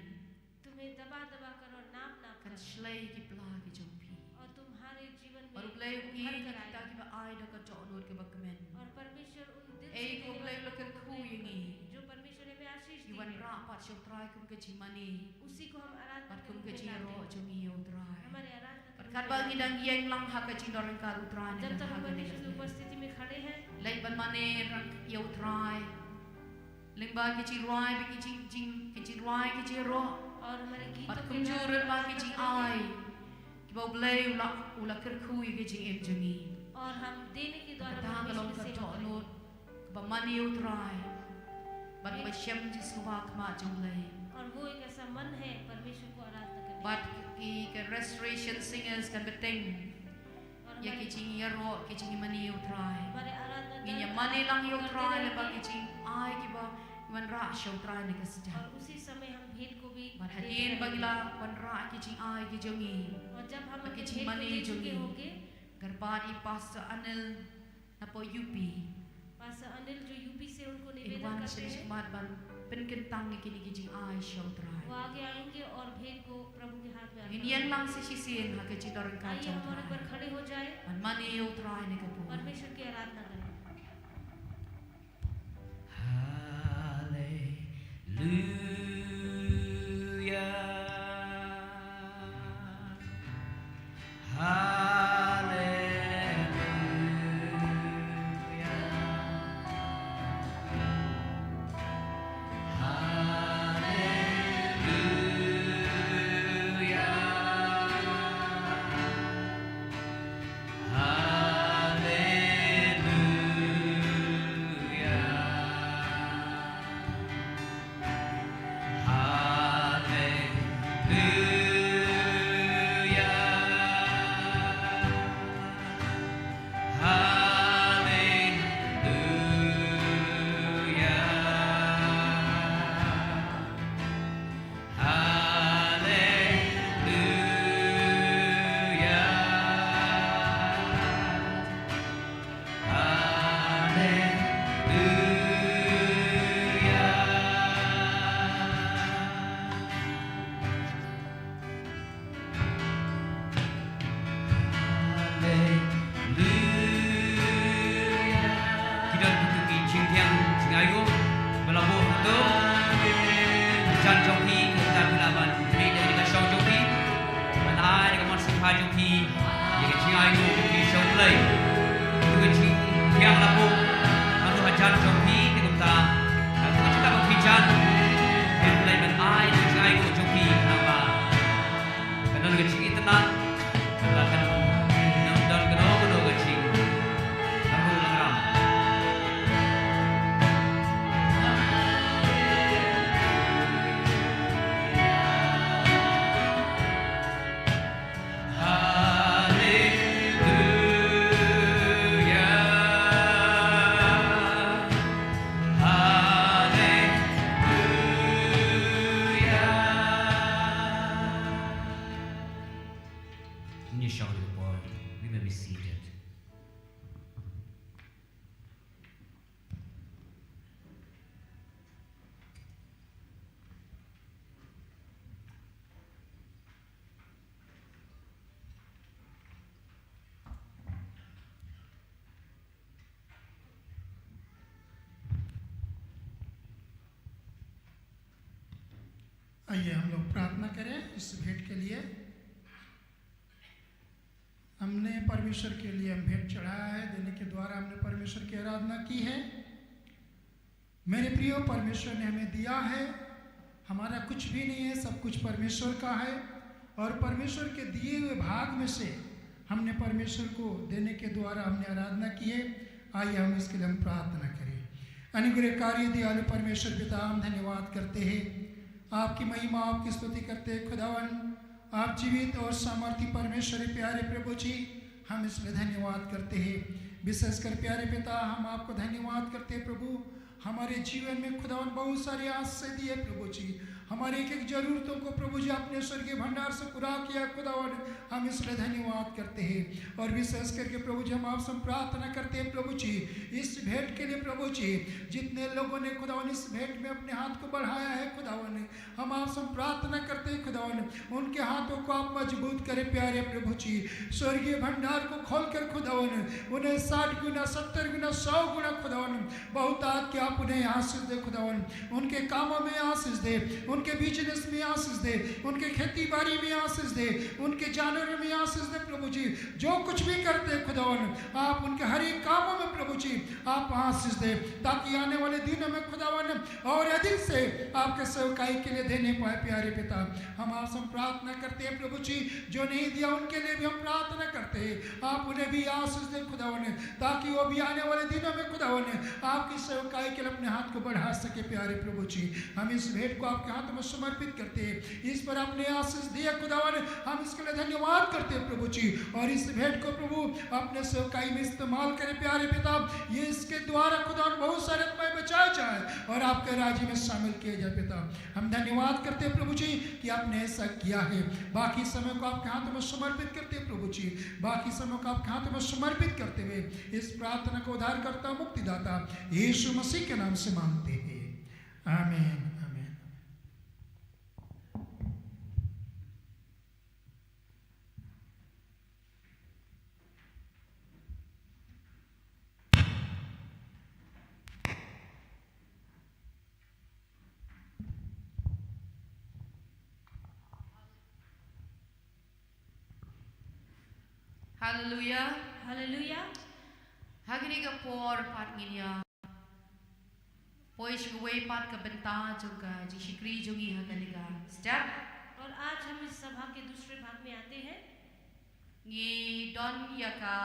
तुम्हें दबा दबा कर और नाप नाप Kan कर shlay ki pla ke jauh pi. और तुम्हारे जीवन में Baru blay e भर कर kita आएगा ki ba ai da ke do lord ke bakmen. और परमेश्वर उन दिल से Ei देने ko blay वालों lo को ker प्रेम khu yangi. करता है, जो परमेश्वर ने हमें आशीष दी Iwan है ra pat show try kum ke chimani. उसी को हम आराधना Pat के kum रूप ke में chiro लाते हैं। chumi yo try. हमारे आराधना के Pat रूप kan में bang लाते idang yeng lang ha ke chindorang ka utray हैं। ni जब तक ha हम ke परमेश्वर की ni. उपस्थिति में खड़े हैं Lai ban mane rang yo try. Ling ba ke chi roi be ke jing ke chi roi ke chi ro. और हमारे गीतों Pat के kum द्वारा jurut ba ke आराधना chi करेंगे। ai. Ki ba blay ula ker khu ke chi em jungi. और हम देने के द्वारा Ta ka long परमेश्वर ka की to सेवा no. करेंगे। Ba mane yo try. Ban ba shem ji suwa kma jong lay. और वो एक ऐसा मन है परमेश्वर को आराधना करने का। But ki restoration singers kan beteng. और Ya हमारे kiching yaro kiching mani yo try. हमारे आराधना दल Ginya mani lang yo करते try le ba रहेंगे। kiching ai ki ba wan ra show try ni kasja. और उसी समय हम भेंट को भी But देते hadien रहेंगे। bagla wan ra kiching ai ki jongi. और जब हम अपने Bagi भेंट को cimani दे चुके jungi. होंगे Garbadi pastor Anil na po UP. Pastor Anil जो यूपी से से उनको In निवेदन one करते sense, हैं man penkentang ni kini kijing ay siya utray. वो आगे आएंगे और भेद को प्रभु के हाथ में In yan lang si sisiin ha kajing dorang ka आइए siya हमारे ऊपर utray. खड़े हो जाए Man mani utray ni kapo. परमेश्वर की आराधना करें आइए हम लोग प्रार्थना करें इस भेंट के लिए। हमने परमेश्वर के लिए हम भेंट चढ़ाया है, देने के द्वारा हमने परमेश्वर की आराधना की है। मेरे प्रियो, परमेश्वर ने हमें दिया है, हमारा कुछ भी नहीं है, सब कुछ परमेश्वर का है। और परमेश्वर के दिए हुए भाग में से हमने परमेश्वर को देने के द्वारा हमने आराधना की है। आइए हम इसके लिए हम प्रार्थना करें। अनुग्रहकारी दयालु परमेश्वर पिता, हम धन्यवाद करते हैं, आपकी महिमा आपकी स्तुति करते हैं। खुदावन, आप जीवित और सामर्थी परमेश्वर प्यारे प्रभु जी, हम इसलिए धन्यवाद करते हैं। विशेषकर प्यारे पिता, हम आपको धन्यवाद करते हैं प्रभु। हमारे जीवन में खुदावन बहुत सारी आशीष दी है प्रभु जी, हमारे एक एक जरूरतों को प्रभु जी अपने स्वर्गीय भंडार से पूरा किया खुदावन, हम इसलिए धन्यवाद करते हैं। और विशेष करके प्रभु जी हम आपसे प्रार्थना करते हैं प्रभु जी, इस भेंट के लिए प्रभु जी, जितने लोगों ने खुदावन इस भेंट में अपने हाथ को बढ़ाया है खुदावन, हम आपसे प्रार्थना करते हैं खुदावन, उनके हाथों को आप मजबूत करें प्यारे प्रभु जी। स्वर्गीय भंडार को खोलकर खुदावन उन्हें 60 गुना 70 गुना 100 गुना खुदावन बहुत आज के आप उन्हें आशीष दे खुदावन, उनके कामों में आशीष दे, उनके बिजनेस में आशीष दे, उनके खेती बाड़ी में आशीष दे, उनके जानवरों में आशीष दे प्रभु जी। जो कुछ भी करते खुदावन, आप उनके हर एक कामों में प्रभु जी आप आशीष दे, ताकि आने वाले दिनों में खुदावन और अधिक से आपके सेवकाई के लिए देने पाए प्यारे पिता। हम आपसे प्रार्थना करते हैं प्रभु जी, जो नहीं दिया उनके लिए भी हम प्रार्थना करते हैं, आप उन्हें भी आशीष दे खुदावन, ताकि वो भी आने वाले दिनों में खुदावन आपकी सेवकाई के लिए अपने हाथ को बढ़ा सके प्यारे प्रभु जी। हम इस भेंट को आपके हाथ हाथ में समर्पित करते हैं। इस पर आपने आशीष दिया खुदावन, हम इसके लिए धन्यवाद करते हैं प्रभु जी। और इस भेंट को प्रभु अपने सेवकाई में इस्तेमाल करें प्यारे पिता, ये इसके द्वारा खुदावन बहुत सारे आत्माएं बचाए जाए और आपके राज्य में शामिल किए जाए पिता। हम धन्यवाद करते हैं प्रभु जी कि आपने ऐसा किया है। बाकी समय को आपके हाथ में समर्पित करते हैं प्रभु जी, बाकी समय को आपके हाथ में समर्पित करते हुए इस प्रार्थना को उद्धारकर्ता मुक्तिदाता यीशु मसीह के नाम से मांगते हैं, आमीन। Hallelujah. Haleluya. Hagini ka por pat nginya. Pois kuwe pat ka benta juga ji shikri jungi hagani ka. Step. और आज हम इस सभा के दूसरे भाग में आते हैं। Ngi don ya ka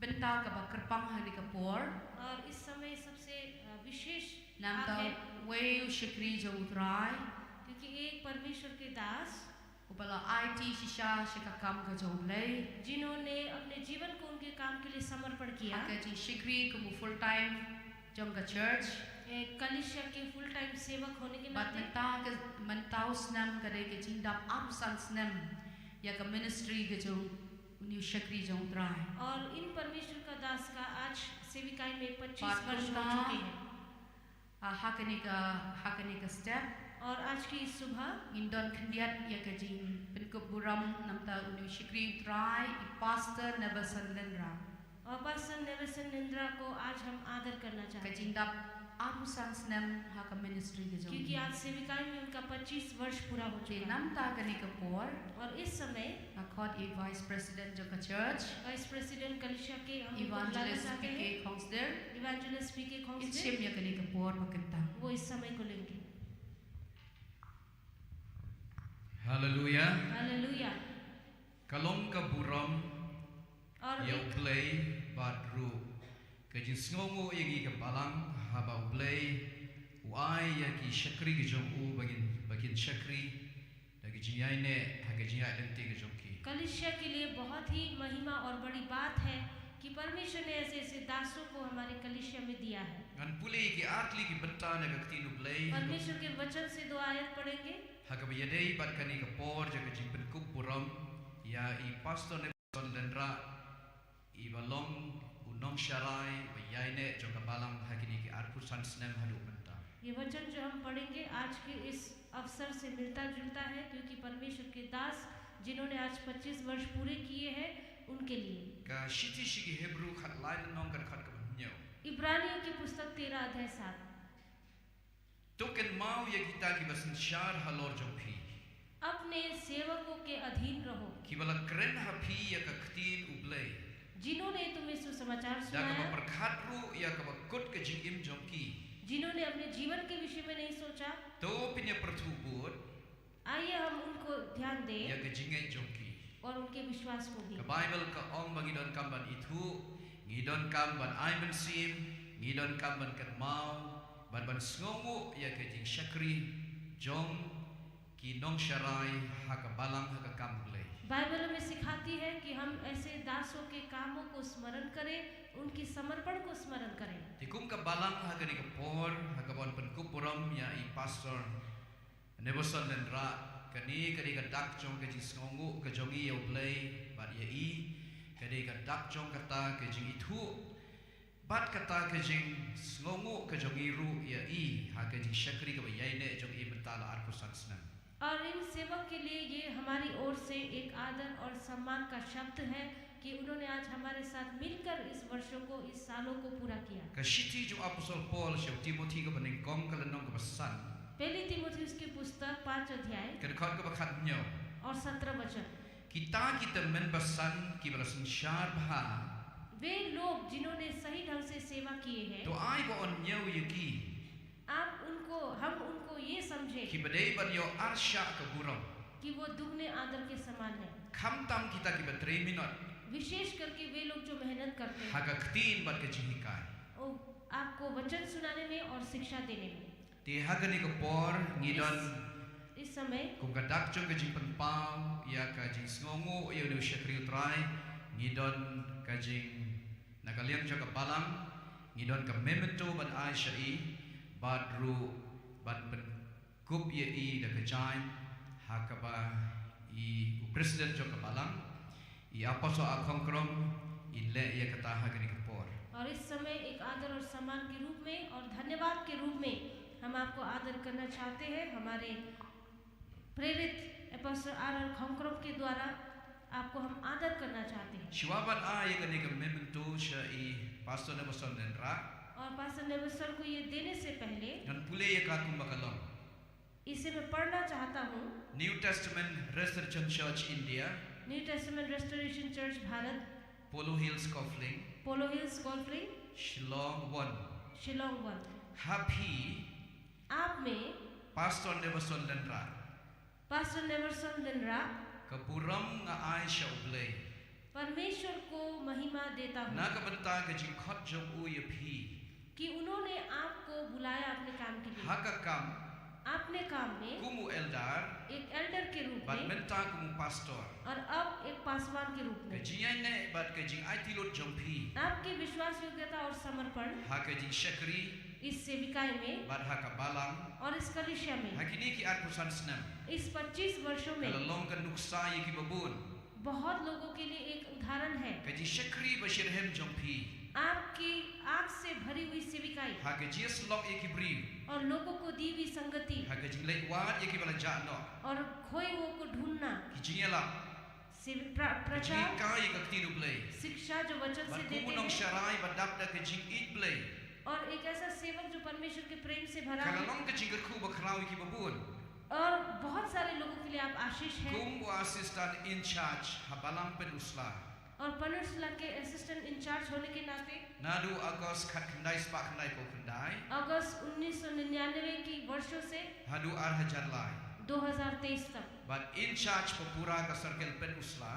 benta ka ba kerpang hagani ka por. और इस समय सबसे विशेष Nam भाग ta है we shikri jung trai. क्योंकि एक परमेश्वर के दास Upala IT shisha shikakam ka jung lay. जिन्होंने अपने जीवन को उनके काम के लिए समर्पण किया, Haka ji shikri kumu full time jung ka church. एक कलीसिया के फुल टाइम सेवक होने के But नाते mentau snam kare ke jindap amsan snam ya ka ministry ke jung uni shikri jung trai. और इन परमेश्वर का दास का आज सेविकाई में 25 बात वर्ष हो करता। चुके हैं। Hakani ka step. और आज की इस सुबह Indon kendiat ya ka jing penkup buram namta uni shikri trai I pastor Nebasan Lendra. और पास्टर नेल्सन निंद्रा को आज हम आदर करना Ka चाहते हैं, jindap amsan snam haka ministry ke jung. क्योंकि आज सेविकाई में उनका 25 वर्ष पूरा हो Ke चुका है। namta kani ka por और इस समय akot I vice president jung ka church. Vice president कलीसिया के हम उनको बुलाना Evangelist चाहते हैं, PK Kongsder. इवेंजलिस्ट पीके खोंसले, Itchim ya kani ka por makanta. वो इस समय को लेंगे। Haleluya. Hallelujah. Kalong ka buram और ya एक play badru. Ka jin sngongo yagi ka balang haba play. Uai ya ki shakri ke jong u bagin shakri. Lagi jiyai ne haga jiyai lenti ke jong ki. कलीसिया के लिए बहुत ही महिमा और बड़ी बात है कि परमेश्वर ने ऐसे ऐसे दासों को हमारे कलीसिया में दिया है। Ngan pulih ki atli ki benta na ka tinu play. परमेश्वर के वचन से 2 आयत पढ़ेंगे। Haga bayadei bat kani ka por jaga jing penkup buram ya I pastor ne Lendra I balong unong sharai bayai ne jaga balang hagini ki arpusan snem hadu benta. ये वचन जो हम पढ़ेंगे आज के इस अवसर से मिलता जुलता है, क्योंकि परमेश्वर के दास जिन्होंने आज 25 वर्ष पूरे किए हैं उनके लिए। Ka shiti shigi Hebrew khat lain nong kan khat ka banyo. इब्रानियों की पुस्तक 13 अध्याय 7। Token mau ya kita ki basin shar halor jompi. अपने सेवकों के अधीन रहो Ki bala kren hapi ya ka ktin ublay. जिन्होंने तुम्हें सुसमाचार Da ka सुनाया, berkhatru ya ka kut ke jing im jomki. जिन्होंने अपने जीवन के विषय में नहीं सोचा। To pinya pertubut आइए हम उनको ध्यान दें ya ka jingai jomki. और uनके विश्वास को भी। Ka Bible ka ong bangidon kamban itu, ngidon kamban aiman sim, ngidon kamban kan mau, ban sngongu ya ka jing shakri jong ki nong sharai haka balang haka kamblay. Bible हमें सिखाती है कि हम ऐसे दासों के कामों को स्मरण करें, उनकी समर्पण को स्मरण करें। Tikum ka balang haga ni ka por haga bon penkupuram ya I pastor Nebasan Lendra kani ka dak jong ka jing sngongu ka jongi ya ublay bat ya I kani ka dak jong kata ka jing itu bat kata ka jing sngongu ka jongi ru ya I haga jing shakri ka bayai ne jong I mentala arkusan snan. और इन सेवक के लिए ये हमारी ओर से एक आदर और सम्मान का शब्द है कि उन्होंने आज हमारे साथ मिलकर इस वर्षों को, इस सालों को पूरा किया। Ka shiti jo apostol Paul siya Timothy ka baning kong ka lanong ka basan पहली तीमुथियुस की पुस्तक 5 अध्याय ka kod ka bakat nyo और 17 वचन। kita men basan ki balasan shar bha वे लोग जिन्होंने सही ढंग से सेवा किए हैं, to ai ba on nyo yaki हम उनको ये समझे ki badai ban yo arsha ka buram कि वो दुगने आदर के समान है। kham tam kita ki batre minot विशेष करके वे लोग जो मेहनत करते हैं haga ktin bat ka jihikai वो आपको वचन सुनाने में और शिक्षा देने में। Ti hagani ko por ngidon इस समय kung kadak jong kajing penpau ya kajing sngongo ya nu syakri utrai ngidon kajing nakalian jong kapalang ngidon ka memento ban Aisyai badru ban pen kup ya I da kajai hakaba I president jong kapalang I aposo akongkrom ille ya kata hagani ko por. और इस समय एक आदर और सम्मान के रूप में और धन्यवाद के रूप में हम आपको आदर करना चाहते हैं। हमारे प्रेरित एपोस्टल आर खंकरों के द्वारा आपको हम आदर करना चाहते हैं। Shuaban ay kani ka memento siya I pastor na bason denra. और पास्टर नेबुसल को ये देने से पहले Nan pule ya ka kumbakalong. इसे मैं पढ़ना चाहता हूँ। New Testament Resurrection Church India, New Testament Restoration Church Bharat, Polo Hills Coffling, Polo Hills गोल्फलिंग, Shillong 1. शिलोंग 1। Happy आप में pastor na bason denra. Pastor नेबुसल दिनरा Kapuram nga ay siya ublay. परमेश्वर को महिमा देता हूँ Nakabanta ka jing khot jong uya phi. कि उन्होंने आपको बुलाया अपने काम के लिए। Hakakam आपने काम में kumu eldar, एक एल्डर के रूप but में menta kumu pastor. और अब एक पासवान के रूप में Kajing ne but kajing ay tilot jong phi. आपकी विश्वास योग्यता और समर्पण Hakajing syakri इस सेविकाई में but hakabalang. और iस कलिसिया में Hakini ki arpusan snam. इस 25 वर्षों में Kalalong kan nuksa ye ki babun. बहुत लोगों के लिए एक उदाहरण है। Kaji syakri bashirhem jong phi. आपकी आग से भरी हुई सेविकाई Hakaji slok ye ki bri. और लोगों को दी हुई संगति Hakaji lekwat ye ki bala jano. और खोए हुओं को ढूंढना, Kijing yala. प्रचार, Kajing ka ye ka tinu blay. शिक्षा जो वचन से But देते kumunong हैं sharai badap da kajing eat blay. और एक ऐसा सेवक जो परमेश्वर के प्रेम से भरा है Kalalong kajing kerku bakraw ye ki babun. और बहुत सारे लोगों के लिए आप आशीष हैं। Kum wa assistant in charge habalang penusla. और पनुसला के असिस्टेंट इंचार्ज होने के नाते Nadu agos khat khandai spak khandai ko khandai. अगस्त 1999 की वर्षों से Hadu ar hajar lai. 2023 तक But in charge papura ka circle penusla.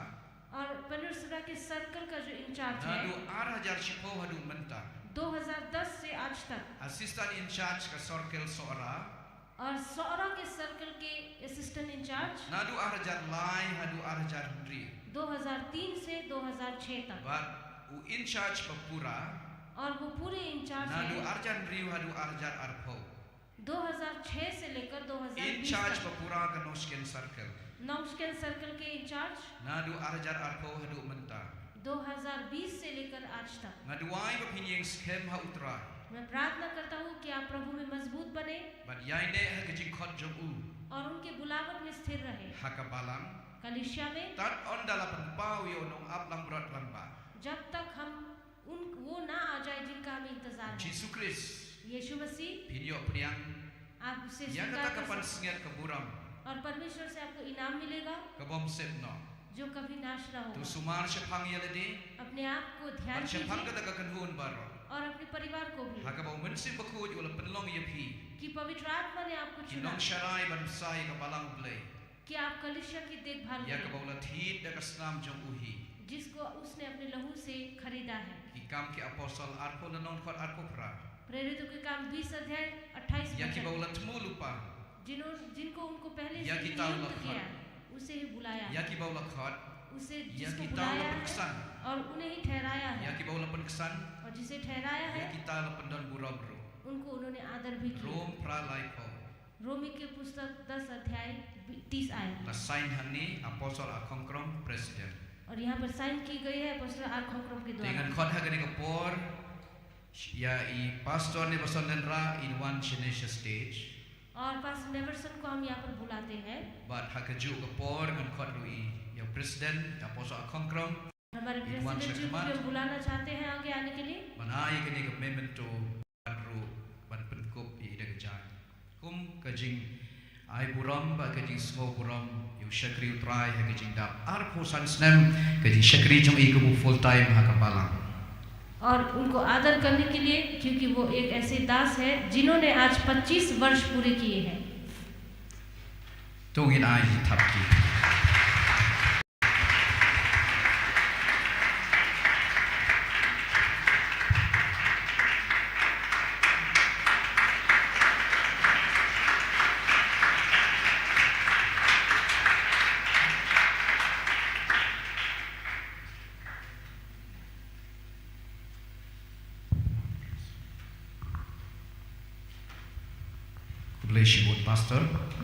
और पनुसला के सर्कल का जो इंचार्ज है Nadu ar hajar shipo hadu menta. 2010 से आज तक Assistant in charge ka circle soara. और सौरा के सर्कल के assistant in charge Nadu ar hajar lai hadu ar hajar hundri. 2003 से 2006 तक But u in charge papura. और वो पूरे इंचार्ज Nadu हैं arjan riu hadu arjar arpo. 2006 से लेकर In 2020 charge तक papura ka nosken circle. नौशकेन सर्कल के in charge Nadu arjar arpo hadu menta. 2020 से लेकर आज तक। Ngaduai bapinyeng skem ha utra. मैं प्रार्थना करता हूँ कि आप प्रभु में मजबूत बने But yaine ha kajing khot jong u. और उनके बुलावट में स्थिर रहे। Hakabalang. कलिसिया में Tat on dala penpau yo nong ap lang brot lang ba. जब तक हम उन वो ना आ जाए जिनका हमें इंतजार है। Jesus Christ. यीशु मसीह Pinyo priang. आप उसे Ya स्वीकार kata कर kapan सकते singat kaburam. और परमेश्वर से आपको इनाम मिलेगा Kabom sepno. जो कभी नाश ना Tu होगा। sumar syapang yaladi. अपने आप को ध्यान At syapang दीजिए kata kakanhun baro. और अपने परिवार को भी Hakabau mensim bakut wala penlong yapi. कि पवित्र आत्मा ने आपको चुना Kinong syarai bansai kabalang blay. कि आप कलिसिया की देखभाल Ya करें kabau lathit da kasnam jong uhi. जिसको उसने अपने लहू से खरीदा है। Ikam ki apostol arpo nanon khot arpo pra. प्रेरितों के काम 20 अध्याय 28 Ya ki वचन। bau latmu lupa. जिनको उनको पहले या से कि ही ताऊ नियुक्त लखन। किया उसे ही बुलाया Ya ki bau lakhot. उसे Ya जिसको ki tau बुलाया lapan है kesan. और उन्हें ही ठहराया Ya है ki bau lapan kesan. और जिसे ठहराया Ya है kita lapan don burabro. उनको उन्होंने आदर भी किया। Rom pra laipo. रोमी के पुस्तक 10 अध्याय 30 आयत La sign hani apostol akongkrom president. और यहाँ पर साइन की गई है अपोस्टल आर खंकरों के द्वारा। Dengan khot hagani kapor. Ya I pastor ni bason denra in one Genesis stage. और पास्टर नेवर्सन को हम यहाँ पर बुलाते हैं। But hakaju kapor ngan khot lui. Ya president apostol akongkrom. हमारे One प्रेसिडेंट जी को second. भी हम बुलाना चाहते हैं आगे आने के लिए। Manai kini ke memento badru ban penkup I dagajai. Kum kajing ai buram ba kajing smo buram yu syakri utrai ha kajing dap arpo sansnem kajing syakri jong I kubu full time ha kapalang. और उनको आदर करने के लिए क्योंकि वो एक ऐसे दास है जिन्होंने आज 25 वर्ष पूरे किए हैं। Tungin ai tapki. bless you, Pastor.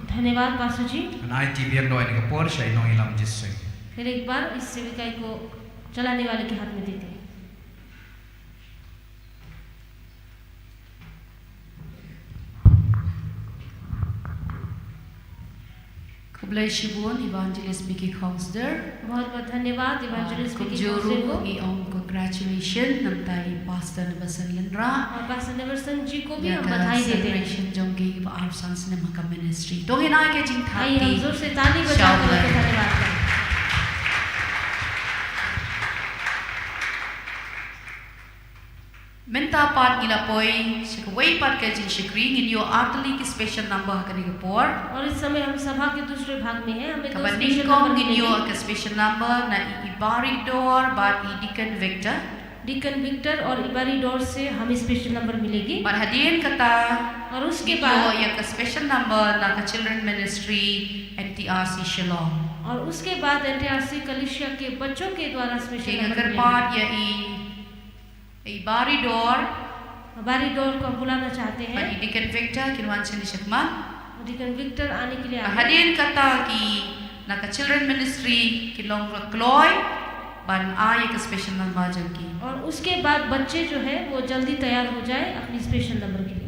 धन्यवाद pastor ji. And I TBM no any kapor siya no ilam jisse. फिर एक बार इस सेविकाई को चलाने वाले के हाथ में देते हैं। God bless you, Bon, Evangelist Mickey Counselor. बहुत धन्यवाद इवेंजलिस्ट मिकी काउंसलर को। Congratulations, namtai Pastor Neverson Lindra. और पास्टर नेवर्सन जी को भी हम बधाई देते हैं। Celebration jongi our sons in the ministry. तो हिना के जिन आइए हम थाती जोर से ताली बजाकर उनका धन्यवाद करें। Menta pat ila poi sikaway pat ka jin shikring in your artily ki special number hakani ka por. और इस समय हम सभा के दूसरे भाग में हैं। हमें दो Kabaning special kong number in your मिलेंगे। ka special number na ibari door but Deacon Victor. Deacon Victor और इबारी डोर से हमें स्पेशल नंबर मिलेगी। But hadirin kata और उसके in बाद your ya ka special number na ka children ministry NTRC Shalom. और उसके बाद एनटीआरसी कलिशिया के बच्चों के द्वारा special Tinga number karpat ya ibari door बारी डोर को हम बुलाना चाहते हैं। but Deacon Victor kinwan sini shakma. Deacon Victor आने के लिए आए हैं। Hadirin kata ki na ka children ministry ki long kloy ban ay ka special number janki. और उसके बाद बच्चे जो है वो जल्दी तैयार हो जाए अपनी स्पेशल नंबर के लिए।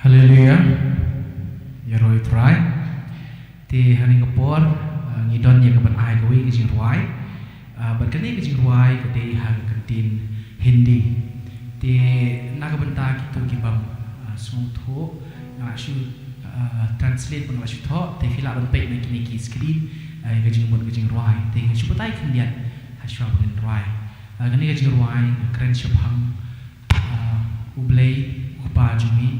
Hallelujah. Yaroi try. Ti hani kapor ngidon ya kaban ai gawi ke jing ruai. Berkene ke jing ruai ke dei ha kantin Hindi. Ti nak benta kitu ki bam sung tho na shu translate bang la shu tho te fila ban pek na kini ki screen ke jing mon ke jing ruai. Ti ngi shu patai khendian ha shu ban ruai. Gani ke jing ruai kren shapang ublei upa jumi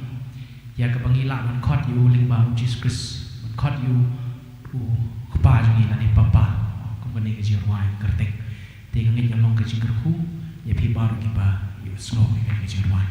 ya kabangila man khot yu lingba Jesus Christ man khot yu khpa jungi la ni papa kompani ke jirwai kertek te ngin yang ke jingru ya phi baru ki ba yu snow ke jirwai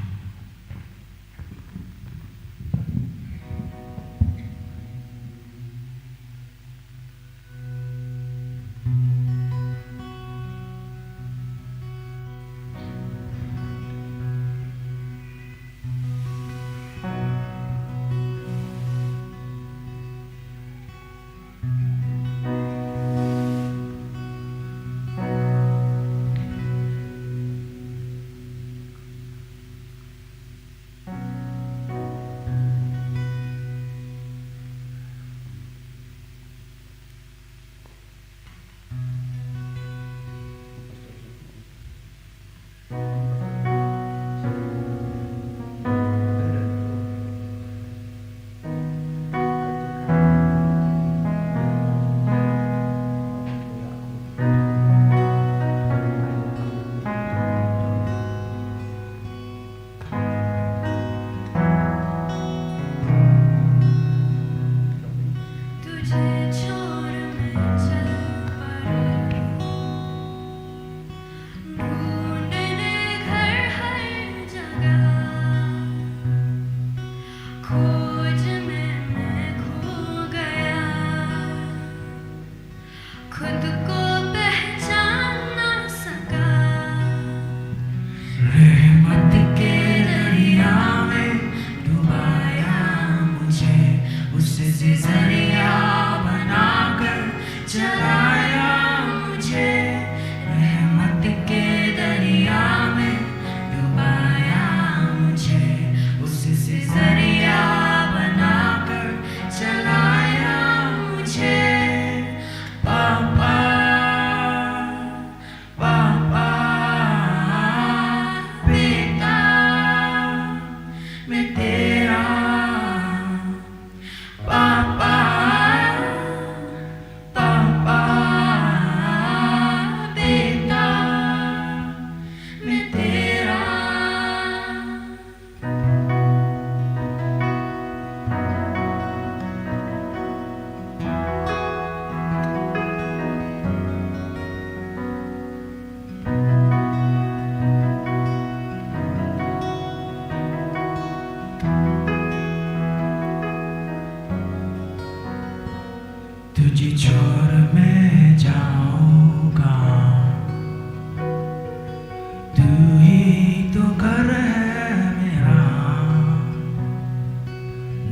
तो घर है मेरा,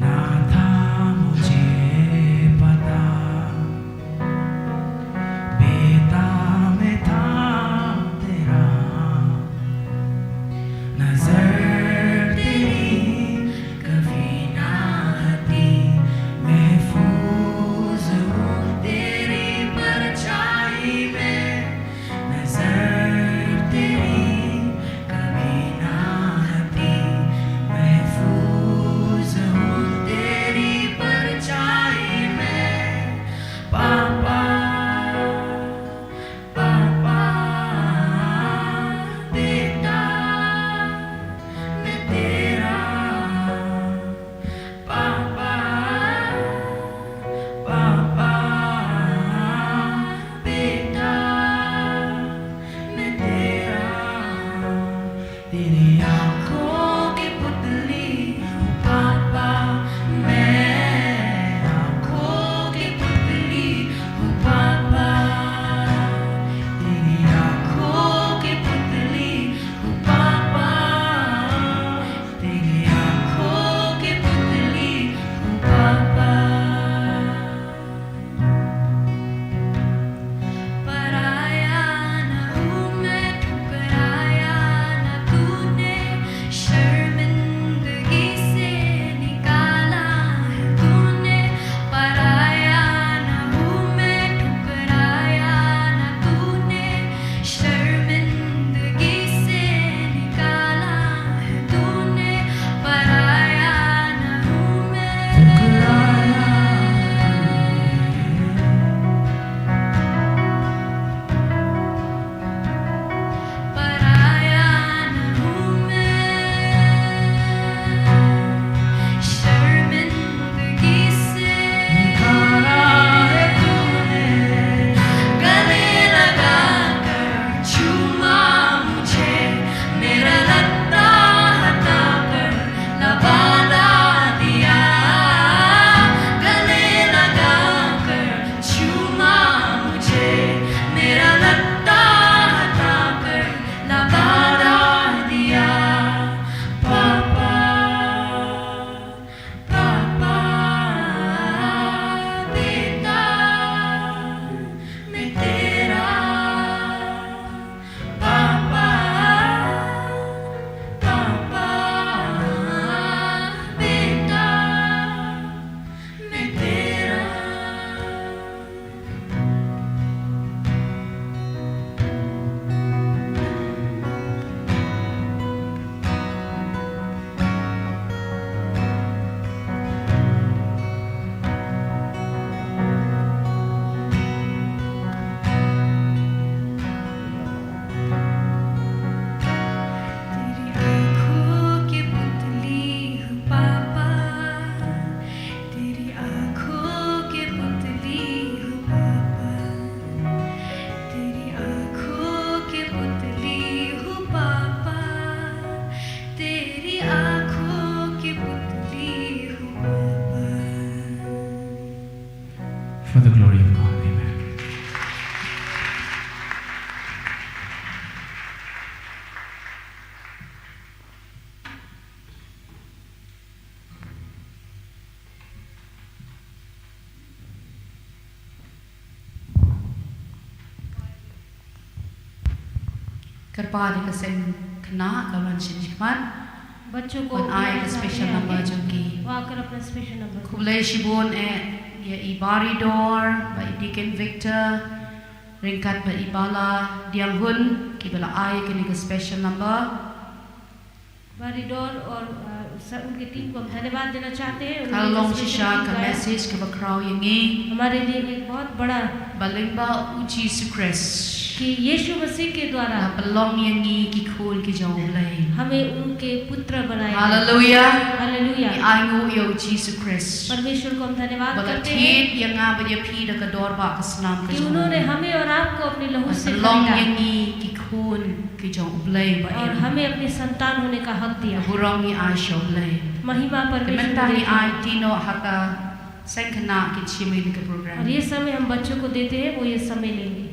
ना था मुझे पता, बेटा में था तेरा, नजर तेरी कभी ना हटी, महफूज हूँ तेरी परछाई में, नजर तेरी कभी ना हटी, महफूज हूँ तेरी परछाई में। पापा पापा बेटा मैं तेरा, पापा पापा बेटा मैं तेरा, तेरी आँखों की पुतली हूँ पापा, मैं आँखों की पुतली हूँ पापा, तेरी आँखों की पुतली हूँ पापा, तेरी आँखों की पुतली हूँ पापा। पराया न हूँ मैं, ठुकराया न तूने, शर्मिंदगी से निकाला है तूने, पराया न हूँ मैं, ठुकराया न तूने, शर्मिंदगी से निकाला है तूने, पराया न हूँ मैं, पराया न हूँ मैं, शर्मिंदगी से निकाला है तूने, गले लगा कर चूमा मुझे, मेरा लत्ता हटा कर लबादा दिया, गले लगा कर चूमा मुझे, मेरा लत्ता हटा कर लबादा दिया। पापा पापा बेटा मैं तेरा, पापा पापा बेटा मैं तेरा। तेरी आँखों की पुतली हूँ पापा, तेरी आँखों की पुतली हूँ पापा, तेरी आँखों की पुतली हूँ पापा, तेरी आँखों की पुतली हूँ पापा। For the glory of God, amen. कृपा kasing kena kawan sinjikman बच्चों को kon ai बुलाना special है number आगे। jongki वो आकर अपना special number kublai shibon ye ibari door ba Deacon Victor ringkat ba ibala diam hun ki bala ai kini ke special number बारीडोर और उनके टीम को हम धन्यवाद देना चाहते हैं। उन्होंने kalong special shisha team ka गाया। message ke ba kraw yangi हमारे लिए एक बहुत बड़ा balingba uji sukres कि यीशु मसीह के द्वारा na balong yangi ki khul ki jong lai हमें उनके पुत्र बनाया। hallelujah hallelujah. ni ai ngo yo Jesus Christ परमेश्वर को हम धन्यवाद bala करते हैं thin yang nga ba dia pi da ka dor ba ka snam ka कि jong उन्होंने हमें और आपको अपनी लहू से balong खरीदा yangi ki khul ki jong ublay ba और हमें अपनी संतान होने का हक दिया। burong ni ai sho ublay महिमा परमेश्वर Kementang ni को ai tino haka sengkena ki chimi ni ke program. और ये समय हम बच्चों को देते हैं, वो ये समय लेंगे।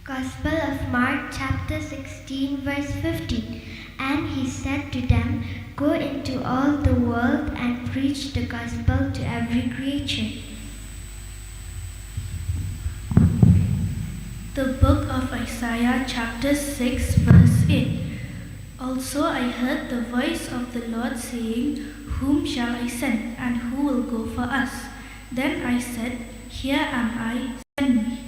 Gospel of Mark chapter 16 verse 15. And he said to them, "Go into all the world and preach the gospel to every creature." The book of Isaiah chapter 6 verse 8. Also I heard the voice of the Lord saying, "Whom shall I send, and who will go for us?" Then I said, "Here am I, send me."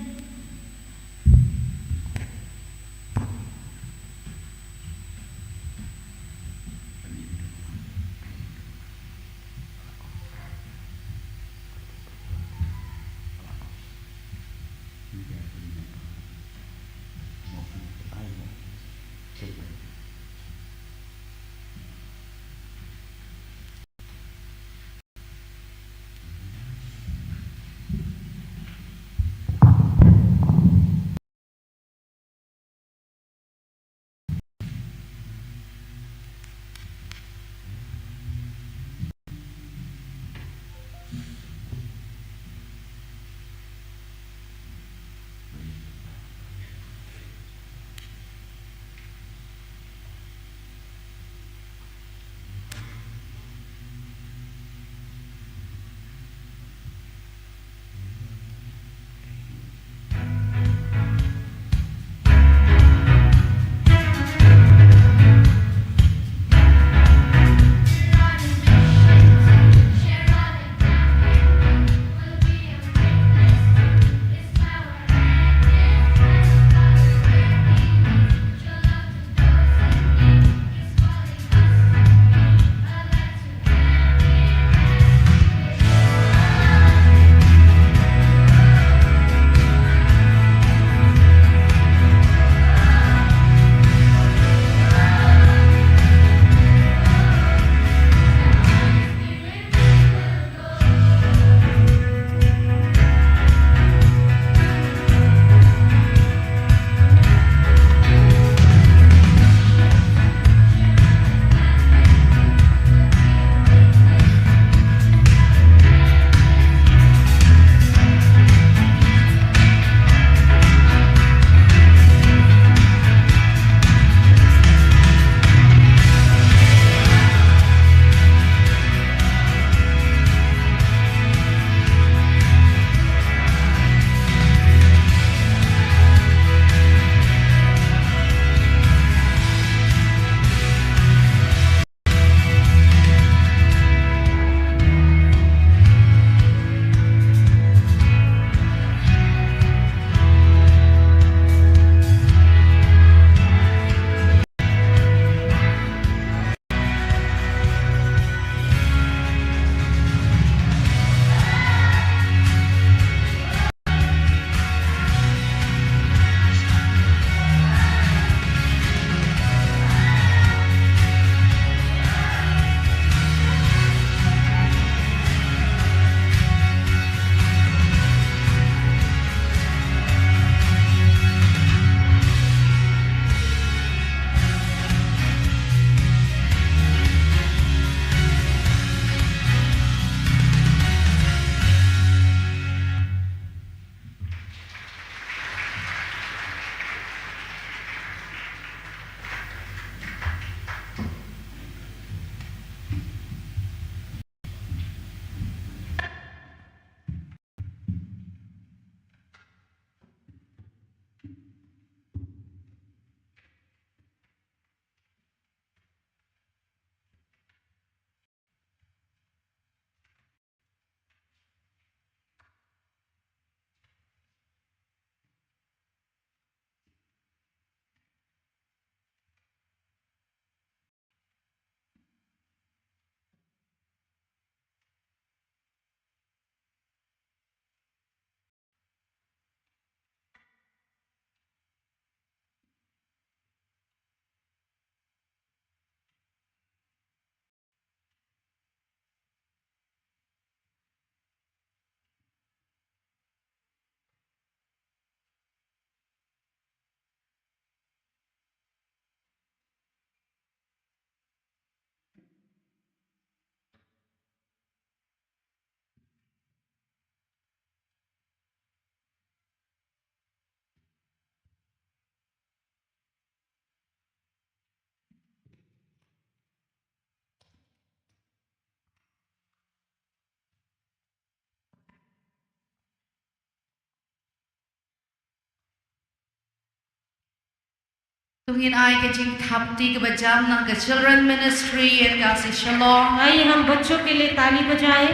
Tungin ai ke jing thapti ke bajam nang ke children ministry and kasi shalom. आइए हम बच्चों के लिए ताली बजाएं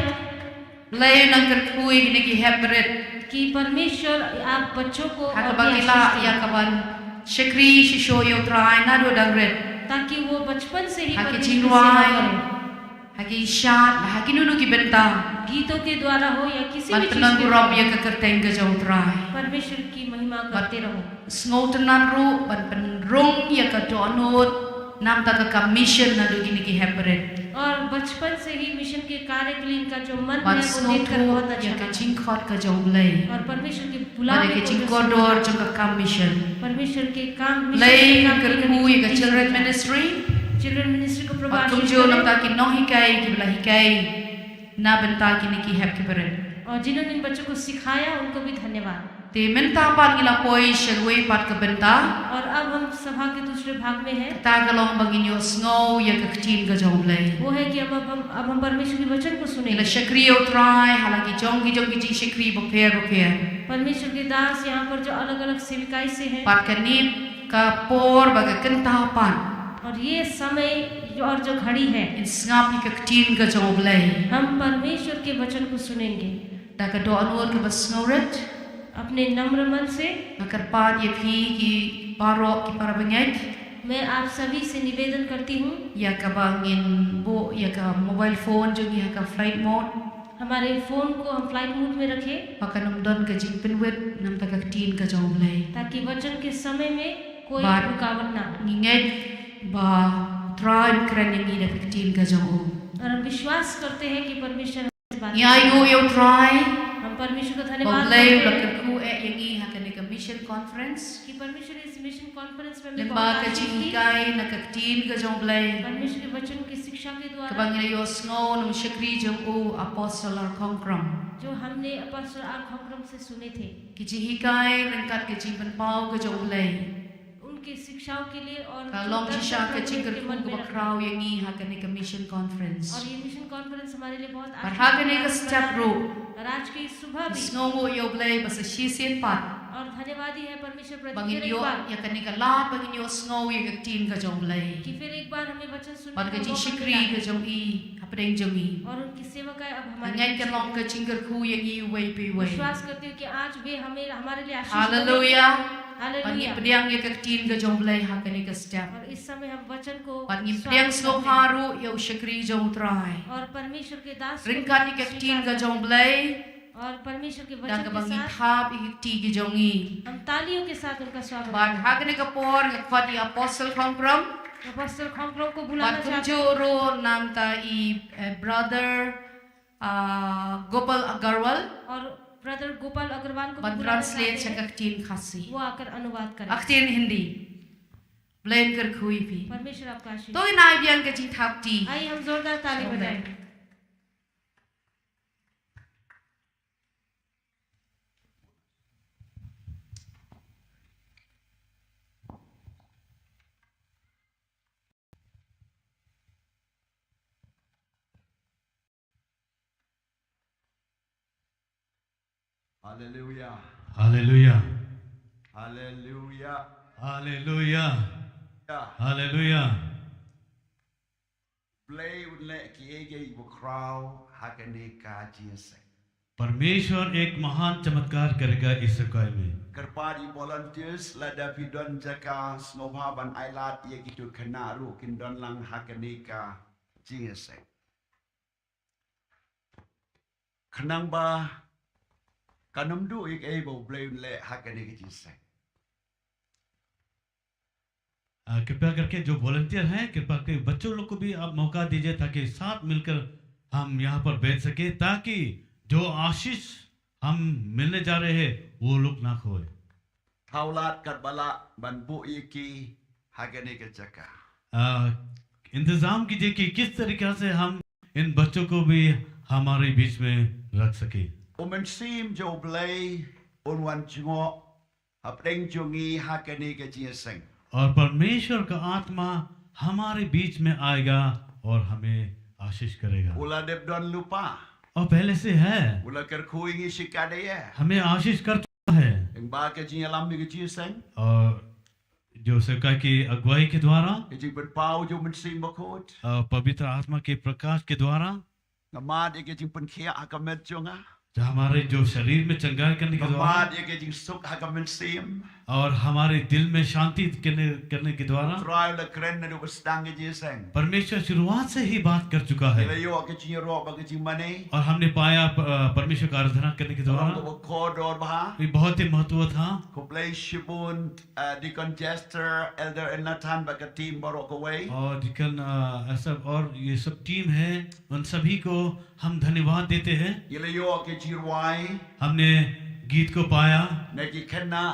Lay nang ke kui ni ki hebret. कि परमेश्वर आप बच्चों को और भी Hakabakila आशीष ya दें, kaban shikri shisho yo try na do dangret. ताकि वो बचपन से ही Haki परमेश्वर की jingwai. सेवा करें, Haki shat haki nunu ki bentang. गीतों के द्वारा हो या किसी भी चीज Mantanang के gurab द्वारा, ya kekerteng ke jauh try. परमेश्वर की महिमा करते रहो। Snowtenan ru ban penrung ya ke donut nam ta ke mission na do gini ki hebret. और बचपन से ही मिशन के कार्य के लिए इनका जो मन Ban है वो देखकर snowtu बहुत ya अच्छा ke लगा jingkot ke jauh lay. और परमेश्वर के Mari बुलावे ke को जो jingkodor सुना, jong ke kam mission. परमेश्वर के काम Lay काम ke करने ku की ya ke children ministry. Children ministry को प्रभावित Patung jo nam ta ki no hikai ki bela hikai na benta ki ni ki heb ki beret. और जिन्होंने इन बच्चों को सिखाया उनको भी धन्यवाद। Te menta pan gila poi shelwe pat ke benta. और अब हम सभा के दूसरे भाग में हैं, Ta galong bangin yo snow ya ke kecil ke jauh lay. वो है कि अब हम परमेश्वर के वचन को Ila सुनेंगे। shakri yo try halagi jong ki ji shakri bapher. परमेश्वर के दास यहाँ पर जो अलग अलग सेविकाई से हैं Pat ke nip ka por baga kentapan. और ये समय और जो घड़ी है In ngap ni ke kecil ke jauh lay. हम परमेश्वर के वचन को सुनेंगे Da ke doa nur ke basnauret. अपने नम्र मन से। Nakarpan ya phi ki parok ki para bengek. मैं आप सभी से निवेदन करती हूँ, Ya ka bangin bo ya ka mobile phone jong ya ka flight mode. हमारे फोन को हम फ्लाइट मोड में रखें Pakanam don ke jing penwet nam ta ke kecil ke jauh lay. ताकि वचन के समय में कोई बात- रुकावट ना हो। Nginget ba try keren yang ni da ke kecil ke jauh. और हम विश्वास करते हैं कि परमेश्वर हमसे बात Ya yo try. हम परमेश्वर को धन्यवाद Boleh करते हैं belakang ku yang ini akan ke mission conference. कि परमेश्वर इस मिशन कॉन्फ्रेंस में हमें Lemba बहुत ke आशीष दी। cikai nak ketin ke jong blay. परमेश्वर के वचन की शिक्षा के द्वारा Kabang yo snow nung shakri jong u apostle ar kongkram. जो हमने अपोस्टल आर खंक्रम से सुने थे, Ki cikai rengkat ke jing penpau ke jong blay. उनकी शिक्षाओं के लिए और Kalong जो shisha ke दर्शन jing के मन kerku में ke रखा। bakraw yang ni akan ke mission conference. और ये मिशन कॉन्फ्रेंस हमारे लिए बहुत Parhagan ni ke step ru. और आज की सुबह भी Snow mo yo blay basa shisien pat. और धन्यवादी है परमेश्वर प्रति Bangin फिर एक yo बार ya kan ke lap bangin yo snow ya ke tin ke jong blay. कि फिर एक बार हमें वचन सुनने Pan का ke jing मौका shikri मिला ke jong i apdeng jong i. और उनकी सेवा का अब हमारे Ngai बीच kan में। long ke jing kerku yang i way pi way. विश्वास करती हूँ कि आज वे हमें हमारे लिए आशीष Hallelujah. बनेंगे। Pan hallelujah. pediang ya ke tin ke jong blay ha kan ke step. और इस समय हम वचन को Pan स्वागत pediang slow करते हैं। haru ya shikri jong try. और परमेश्वर के दास को Ringkat ni ke tin ke jong blay. और परमेश्वर के Dan वचन ke के bangin साथ thap i ti ke jong i. हम तालियों के साथ उनका स्वागत Ban ha kan ke por ke kwat i apostle kongkram. Apostle खंक्रम को Ban बुलाना चाहते हैं kumjuro nam ta i brother Gopal Agarwal. और ब्रदर गोपाल अग्रवाल को भी Ban बुलाना translate चाहते sa हैं kaktin khasi. वो आकर अनुवाद करें। Aktin hindi. Blame कर खुई भी. परमेश्वर आपका आशीष। तो इन आइडिया के जी थापती. आइए हम जोरदार ताली बजाएं। Hallelujah. Hallelujah. Hallelujah. Hallelujah. Yeah. Hallelujah. Play would let kiege crowd hakane ka jinse. परमेश्वर एक महान चमत्कार करेगा इस समय में। Kerpadi volunteers la Davidon jaka snobhaban ailat ye gitu kenaru kindon lang hakane ka jinse. Kenang ba kanam du ik able blame le hakane ka jinse. कृपया करके जो वॉलंटियर हैं कृपया करके बच्चों लोग को भी आप मौका दीजिए ताकि साथ मिलकर हम यहाँ पर बैठ सके ताकि जो आशीष हम मिलने जा रहे हैं वो लोग ना खोए। Taulat karbala ban bu iki hakane ka jaka. इंतजाम कीजिए कि किस तरीके से हम इन बच्चों को भी हमारे बीच में रख सके। Omen sim jo blay unwan jungo hapdeng jungi hakane ka jinse. और परमेश्वर का आत्मा हमारे बीच में आएगा और हमें आशीष करेगा। Ula deb don lupa. और पहले से है Ula kerkuingi shikade ya. हमें आशीष कर चुका है Yang ba ka jing alam ni ka jinse. और जो सेवकाई की अगुवाई के द्वारा cái chừng bật bao cho mình sim bạc hốt पवित्र आत्मा के प्रकाश के द्वारा ngắm cái chừng bật khía akamet chunga जो हमारे जो शरीर में चंगाई करने के द्वारा ngắm cái chừng suk akamet sim और हमारे दिल में शांति करने के द्वारा trial la keren na du stang ke jeseng परमेश्वर शुरुआत से ही बात कर चुका है le yo ke ching ro ba ke ching mane और हमने पाया परमेश्वर का आराधना करने के द्वारा ko ko dor ba ये बहुत ही महत्व था ko play shibun deacon jester elder Nathan ba ke team borok away और डिकन ऐसा और ये सब टीम है उन सभी को हम धन्यवाद देते हैं le yo ke chirwai हमने गीत को पाया ne ki khenna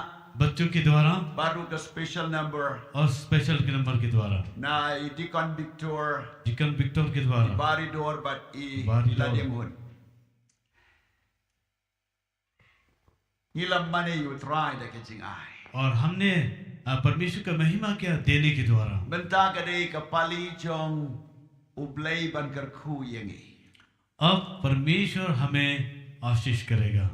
बच्चों के द्वारा baru ke special number और स्पेशल के नंबर के द्वारा na deacon Victor deacon Victor के द्वारा bari dor but I Bari la dor. demon nilam mane you try de ke ching ai और हमने परमेश्वर का महिमा क्या देने के द्वारा benta ke de ke pali chong ublei ban kar khu yengi अब परमेश्वर हमें आशीष करेगा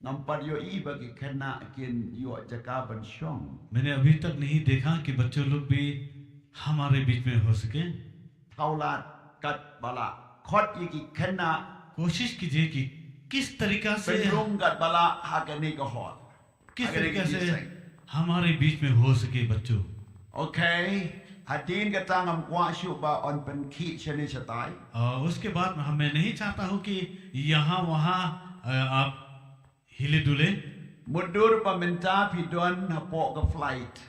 nampat yo I bagi kena kin yo jaka ban shong मैंने अभी तक नहीं देखा कि बच्चों लोग भी हमारे बीच में हो सके taulat kat bala khot yi ki kena कोशिश कीजिए कि किस तरीका से penrung kat bala hakani ka hot किस तरीका से हमारे बीच में हो सके बच्चों okay hadin ka tangam kwa shu ba on pen khi chani chatai उसके बाद मैं नहीं चाहता हूँ कि यहाँ वहाँ आप हिले डुले mudur paminta pidon hapo ka flight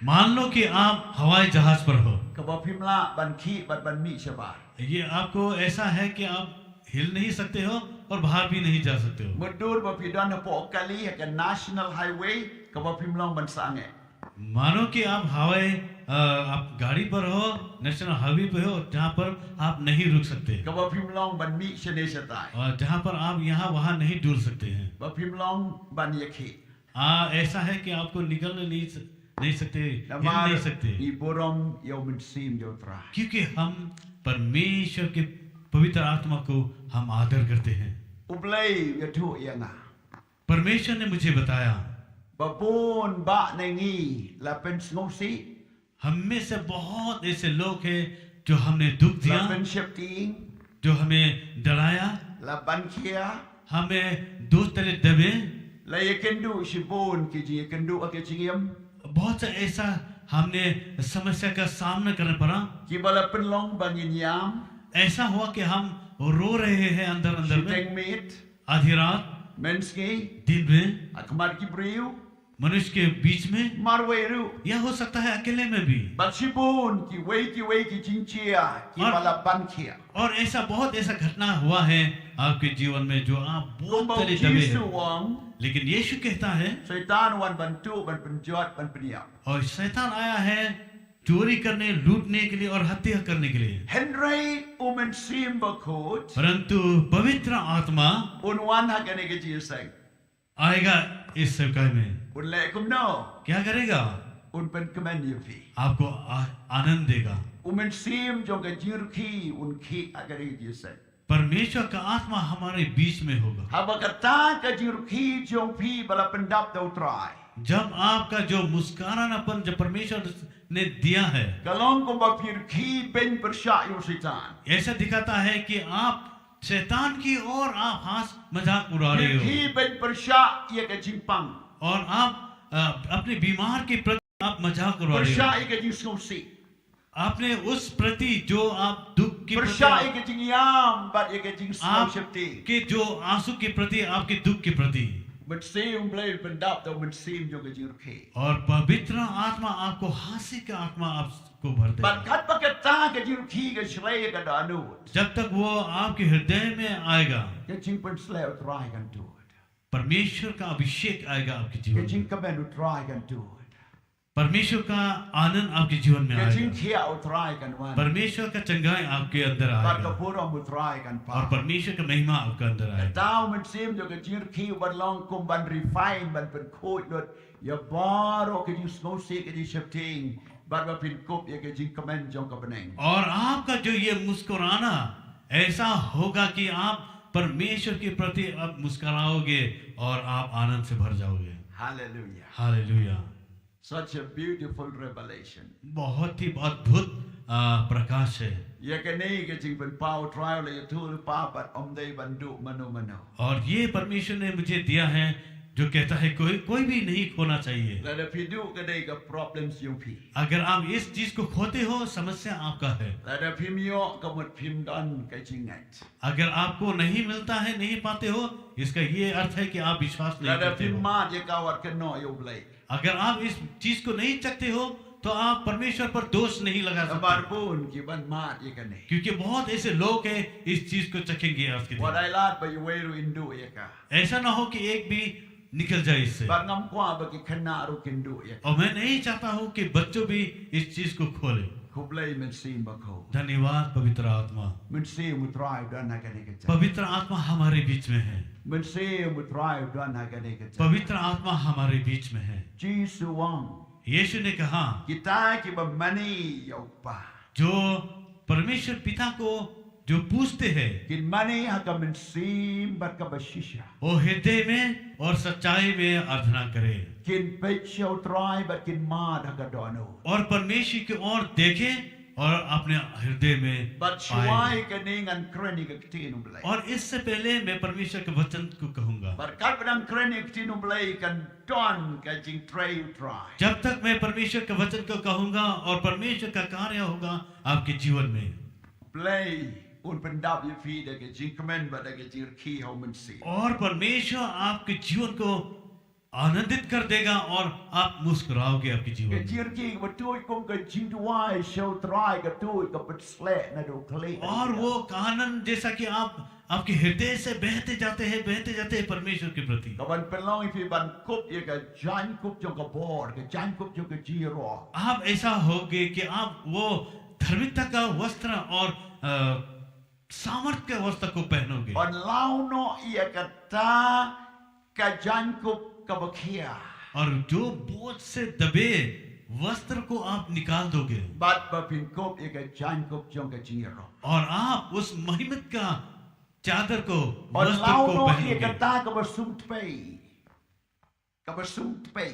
मान लो कि आप हवाई जहाज पर हो ka ba phimla ban khi ban mi chabar ये आपको ऐसा है कि आप हिल नहीं सकते हो और बाहर भी नहीं जा सकते हो mudur ba pidon hapo kali ka national highway ka ba phimlong ban sange मानो कि आप हवाई आप गाड़ी पर हो नेशनल हाईवे पे हो जहाँ पर आप नहीं रुक सकते ka ba phimlong ban mi chani chatai और जहाँ पर आप यहाँ वहाँ नहीं डूल सकते हैं ba phimlong ban yakhi ऐसा है कि आपको निकलने नहीं सकते हिल नहीं सकते I borom yo min sim yo tra क्योंकि हम परमेश्वर के पवित्र आत्मा को हम आदर करते हैं ublei yo thu yanga परमेश्वर ने मुझे बताया babun ba nengi la pen sngosi हम में से बहुत ऐसे लोग हैं जो हमने दुख दिया la pen shepting जो हमें डराया la ban kia हमें दोस्त तले दबे la yekendu shibun ki ji yekendu ake chingiem बहुत सा ऐसा हमने समस्या का सामना करना पड़ा ki bala pen long ban yinyam ऐसा हुआ कि हम रो रहे हैं अंदर अंदर में shiteng meet आधी रात menski दिन में akmar ki briu मनुष्य के बीच में marweru या हो सकता है अकेले में भी but shibun ki wei ki jingchia ki और- bala ban kia और ऐसा बहुत ऐसा घटना हुआ है आपके जीवन में जो आप बहुत kumbau तले दबे jisu हैं wang लेकिन यीशु कहता है Syaitan wan bantu ban penjot ban peniap और शैतान आया है चोरी करने लूटने के लिए और हत्या करने के लिए Henry umen sim bakut परंतु पवित्र आत्मा unwan hakane ke jiseng आएगा इस सेवकाई में un le kum no क्या करेगा un pen kemen yufi आपको आनंद देगा umen sim jong ke jirki un ki hakane ke jiseng परमेश्वर का आत्मा हमारे बीच में होगा haba kata ke jirki jong pi bala pendap dau trai जब आपका जो मुस्कुरानापन जब परमेश्वर ने दिया है kalong ko ba pirki ben persya yo Syaitan ऐसा दिखाता है कि आप शैतान की ओर आप हंस मजाक उड़ा रहे हो pirki ben persya ye ke jimpang और आप अपने बीमार के प्रति आप मजाक उड़ा रहे persya हो ye ke jingsosi आपने उस प्रति जो आप दुख के persya ye प्रति ke jingyam bat ye ke jingso आप shepti के जो आंसू के प्रति आपके दुख के प्रति men sim blai pendap dau men sim jong ke jirki और पवित्र आत्मा आपको हंसी का आत्मा आपको भर But देगा kat pakata ke jirki ke slay ke danu. जब तक वो आपके हृदय में आएगा Ke jing pen slay try kan do it. परमेश्वर का अभिषेक आएगा आपके Ke जीवन में jing kamen try kan do it. परमेश्वर का आनंद आपके जीवन में Ke jing आएगा kia try kan wan. परमेश्वर का चंगाई आपके अंदर But आएगा ke pura mu try kan और pa. परमेश्वर का महिमा आपके अंदर आएगा Tao men sim jo ke jirki ban long kum ban refine ban pen khot lot. Ya baro ke jing snow se ke jing shepting. But ba pin kop ye ke jing kamen jong ka beneng. और आपका जो ये मुस्कुराना ऐसा होगा कि आप परमेश्वर के प्रति आप मुस्कुराओगे और आप आनंद से भर जाओगे Hallelujah. Hallelujah Such a beautiful revelation. बहुत ही अद्भुत प्रकाश है। ये के नहीं के जिंग बन पाव ट्रायल ले तू पाप दे बंदू मनो मनो। और ये परमेश्वर ने मुझे दिया है जो कहता है कोई भी नहीं खोना चाहिए। Let if you do के नहीं का problems you भी। अगर आप इस चीज को खोते हो समस्या आपका है। Let if him यो का मत him done के जिंगत। अगर आपको नहीं मिलता है नहीं पाते हो इसका ये अर्थ है कि आप विश्वास नहीं Let if करते him हो। मार ये का वर्क नो यो ब्ले। अगर आप इस चीज को नहीं चखते हो तो आप परमेश्वर पर दोष नहीं लगा सकते। बारबून की बन मार ये करने। क्योंकि बहुत ऐसे लोग हैं इस चीज को चखेंगे आज के दिन। What I learned by way to Indo ये का। ऐसा ना हो कि एक भी निकल जाए इससे। बार ngam kwa bagi kena ru Indo ये। और मैं नहीं चाहता हूँ कि बच्चों भी इस चीज को खोले। खुबले में सीम बखो। धन्यवाद पवित्र आत्मा। में सीम उतराय डरना करने के। पवित्र आत्मा हमारे बीच में है। में सीम उतराय डरना करने के। पवित्र आत्मा हमारे बीच में है। जीसु वांग। यीशु ने कहा kita ki bamani yopa जो परमेश्वर पिता को जो पूछते हैं kin mani haka min sim barkabashisha वो हृदय में और सच्चाई में आराधना करे kin pecho try but kin mad haka dono और परमेश्वर की ओर देखे और अपने हृदय में but shuai kaning an kreni ka tinu blai और इससे पहले मैं परमेश्वर के वचन को कहूंगा but kat badang kreni ka tinu blai kan don ka jing try try जब तक मैं परमेश्वर के वचन को कहूंगा और परमेश्वर का कार्य होगा आपके जीवन में blai un pendap ye fi de ke jing comment ba de ke jing ki ho min si और परमेश्वर आपके जीवन को आनंदित कर देगा और आप मुस्कुराओगे आपके जीवन ke में jing ki ba tu kum ka jing duai show try ka tu ka pat slet na do kle और वो आनंद जैसा कि आप आपके हृदय से बहते जाते हैं परमेश्वर के प्रति Kawan pelong if ban kup ye ka jan kup jong ka bor ka jan kup jong ka jiro आप ऐसा होगे कि आप वो धार्मिकता का वस्त्र और सामर्थ्य के वस्त्र को पहनोगे on lau no ye ka ta ka jan kup ka bakia और जो बोझ से दबे वस्त्र को आप निकाल दोगे bat ba pin kup ye ka jan kup jong ka jiro और आप उस महिमित का चादर को on वस्त्र lau को no ye ka पहनोगे ta ka ba sumt pei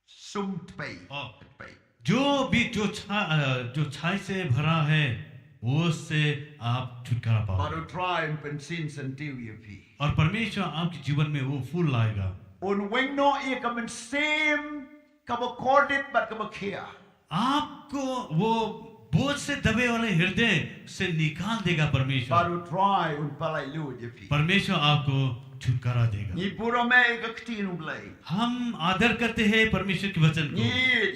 sumt pei जो भी जो छाई से भरा है वो से आप छुटकारा पाओगे baru try and pen sin sentiu ye pi और परमेश्वर आपके जीवन में वो फूल लाएगा on wing no ye ka men sim ka ba corded but ka ba kia आपको वो बोझ से दबे वाले हृदय से निकाल देगा परमेश्वर baru try un palai lu ye pi परमेश्वर आपको छुटकारा देगा ni puro me ka ktinu blai हम आदर करते हैं परमेश्वर के वचन को ni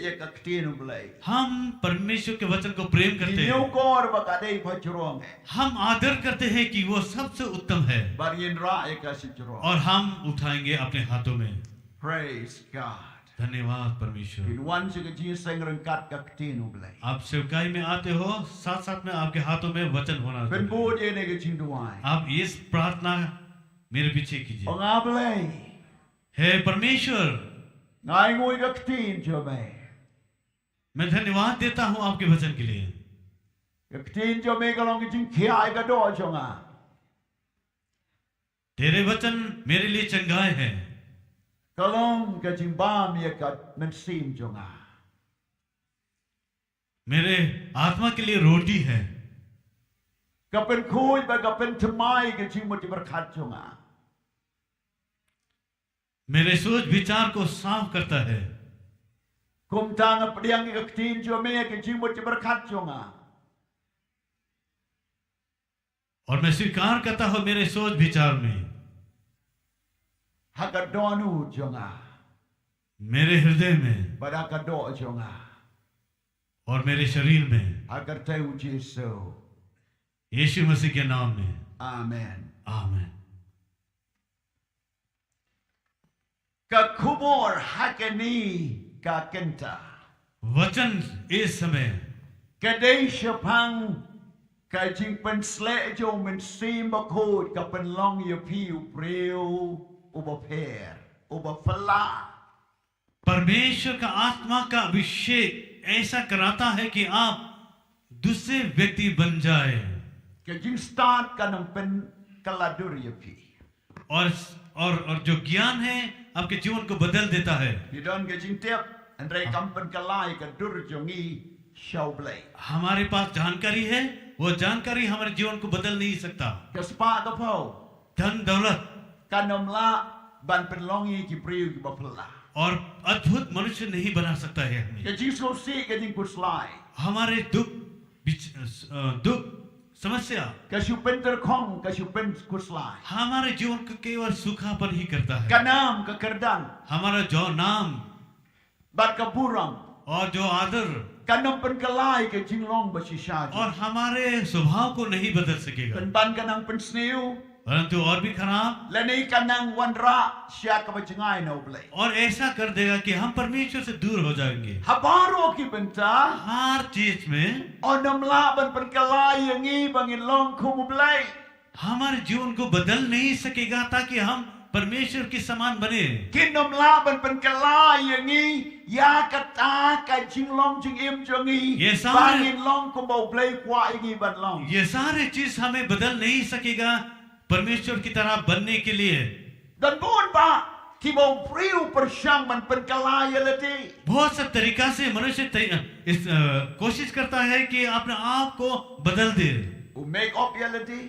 ye ka ktinu blai हम परमेश्वर के वचन को प्रेम करते ni हैं yo kor ba ka dei phajrong hai हम आदर करते हैं कि वो सबसे उत्तम है bar yin ra e ka sijrong और हम उठाएंगे अपने हाथों में praise god धन्यवाद परमेश्वर in one se ka ji sangran kat ka ktinu blai आप सेवकाई में आते हो साथ साथ में आपके हाथों में वचन होना ben चाहिए। bod ye ne ka jing duai आप इस प्रार्थना मेरे पीछे कीजिए ong ablai हे परमेश्वर ngai ngoi ka ktin jo me मैं धन्यवाद देता हूँ आपके वचन के लिए ka ktin jo me ka long ka jing khiai ka do jonga तेरे वचन मेरे लिए चंगाई है ka long ka jing bam ye ka men sim jonga मेरे आत्मा के लिए रोटी है ka pen khoi ba ka pen thamai ka jing moti berkat jonga मेरे सोच विचार को साफ करता है kum tang pediang ka ktin jo me ka jing moti berkat jonga और मैं स्वीकार करता हूँ मेरे सोच विचार में ha ka donu jonga मेरे हृदय में ba ka do jonga और मेरे शरीर में ha ka teu jesu यीशु मसीह के नाम में amen आमीन। ka kubor ha ka ni ka kenta वचन इस समय ka dei shapang ka jing pen sle jo men sim ba khod ka pen long ye piu preu uba per uba fala परमेश्वर का आत्मा का अभिषेक ऐसा कराता है कि आप दूसरे व्यक्ति बन जाए ka jing start ka nam pen kaladur ye pi और जो ज्ञान है आपके जीवन को बदल देता है। Thì đơn cái chính tiếp, anh rây cầm bên cả lai cả dur cho nghi sâu blay. हमारे पास जानकारी है, वो जानकारी हमारे जीवन को बदल नहीं सकता। Cái spa cái phao, धन दौलत cái nôm la ban bên long nghi ki priu ki bapla. और अद्भुत मनुष्य नहीं बना सकता है हमें। Cái chính số si cái chính cút slide. हमारे दुख समस्या Cái sự bên ter khong, cái sự bên cút slide. हमारे जीवन को केवल सूखापन ही करता है। Cái nam cái kerdan, हमारा जो नाम ban cái buram, और जो आदर cái nôm bên cái lai cái chính long basisha. और हमारे स्वभाव को नहीं बदल सकेगा। Bên ban cái nang bên sniu, परंतु और भी खराब le nei cái nang wanra sia cái bachangai no blay. और ऐसा कर देगा कि हम परमेश्वर से दूर हो जाएंगे। Habaro ki benta, हर चीज में onam la ban bên cái lai yang nghi bangin long khum blay. हमारे जीवन को बदल नहीं सकेगा ताकि हम परमेश्वर के समान बने। Kinom la ban bên cái lai yang nghi ya kata cái chính long chính im cho nghi. Yes, sir. Bangin long khum bau blay kwa yang nghi ban long. ये सारे चीज हमें बदल नहीं सकेगा परमेश्वर की तरह बनने के लिए। Dan buon ba ki bau priu persyang ban bên cái lai yalati. बहुत सा तरीका से मनुष्य कोशिश करता है कि अपने आप को बदल दे, U make up yalati.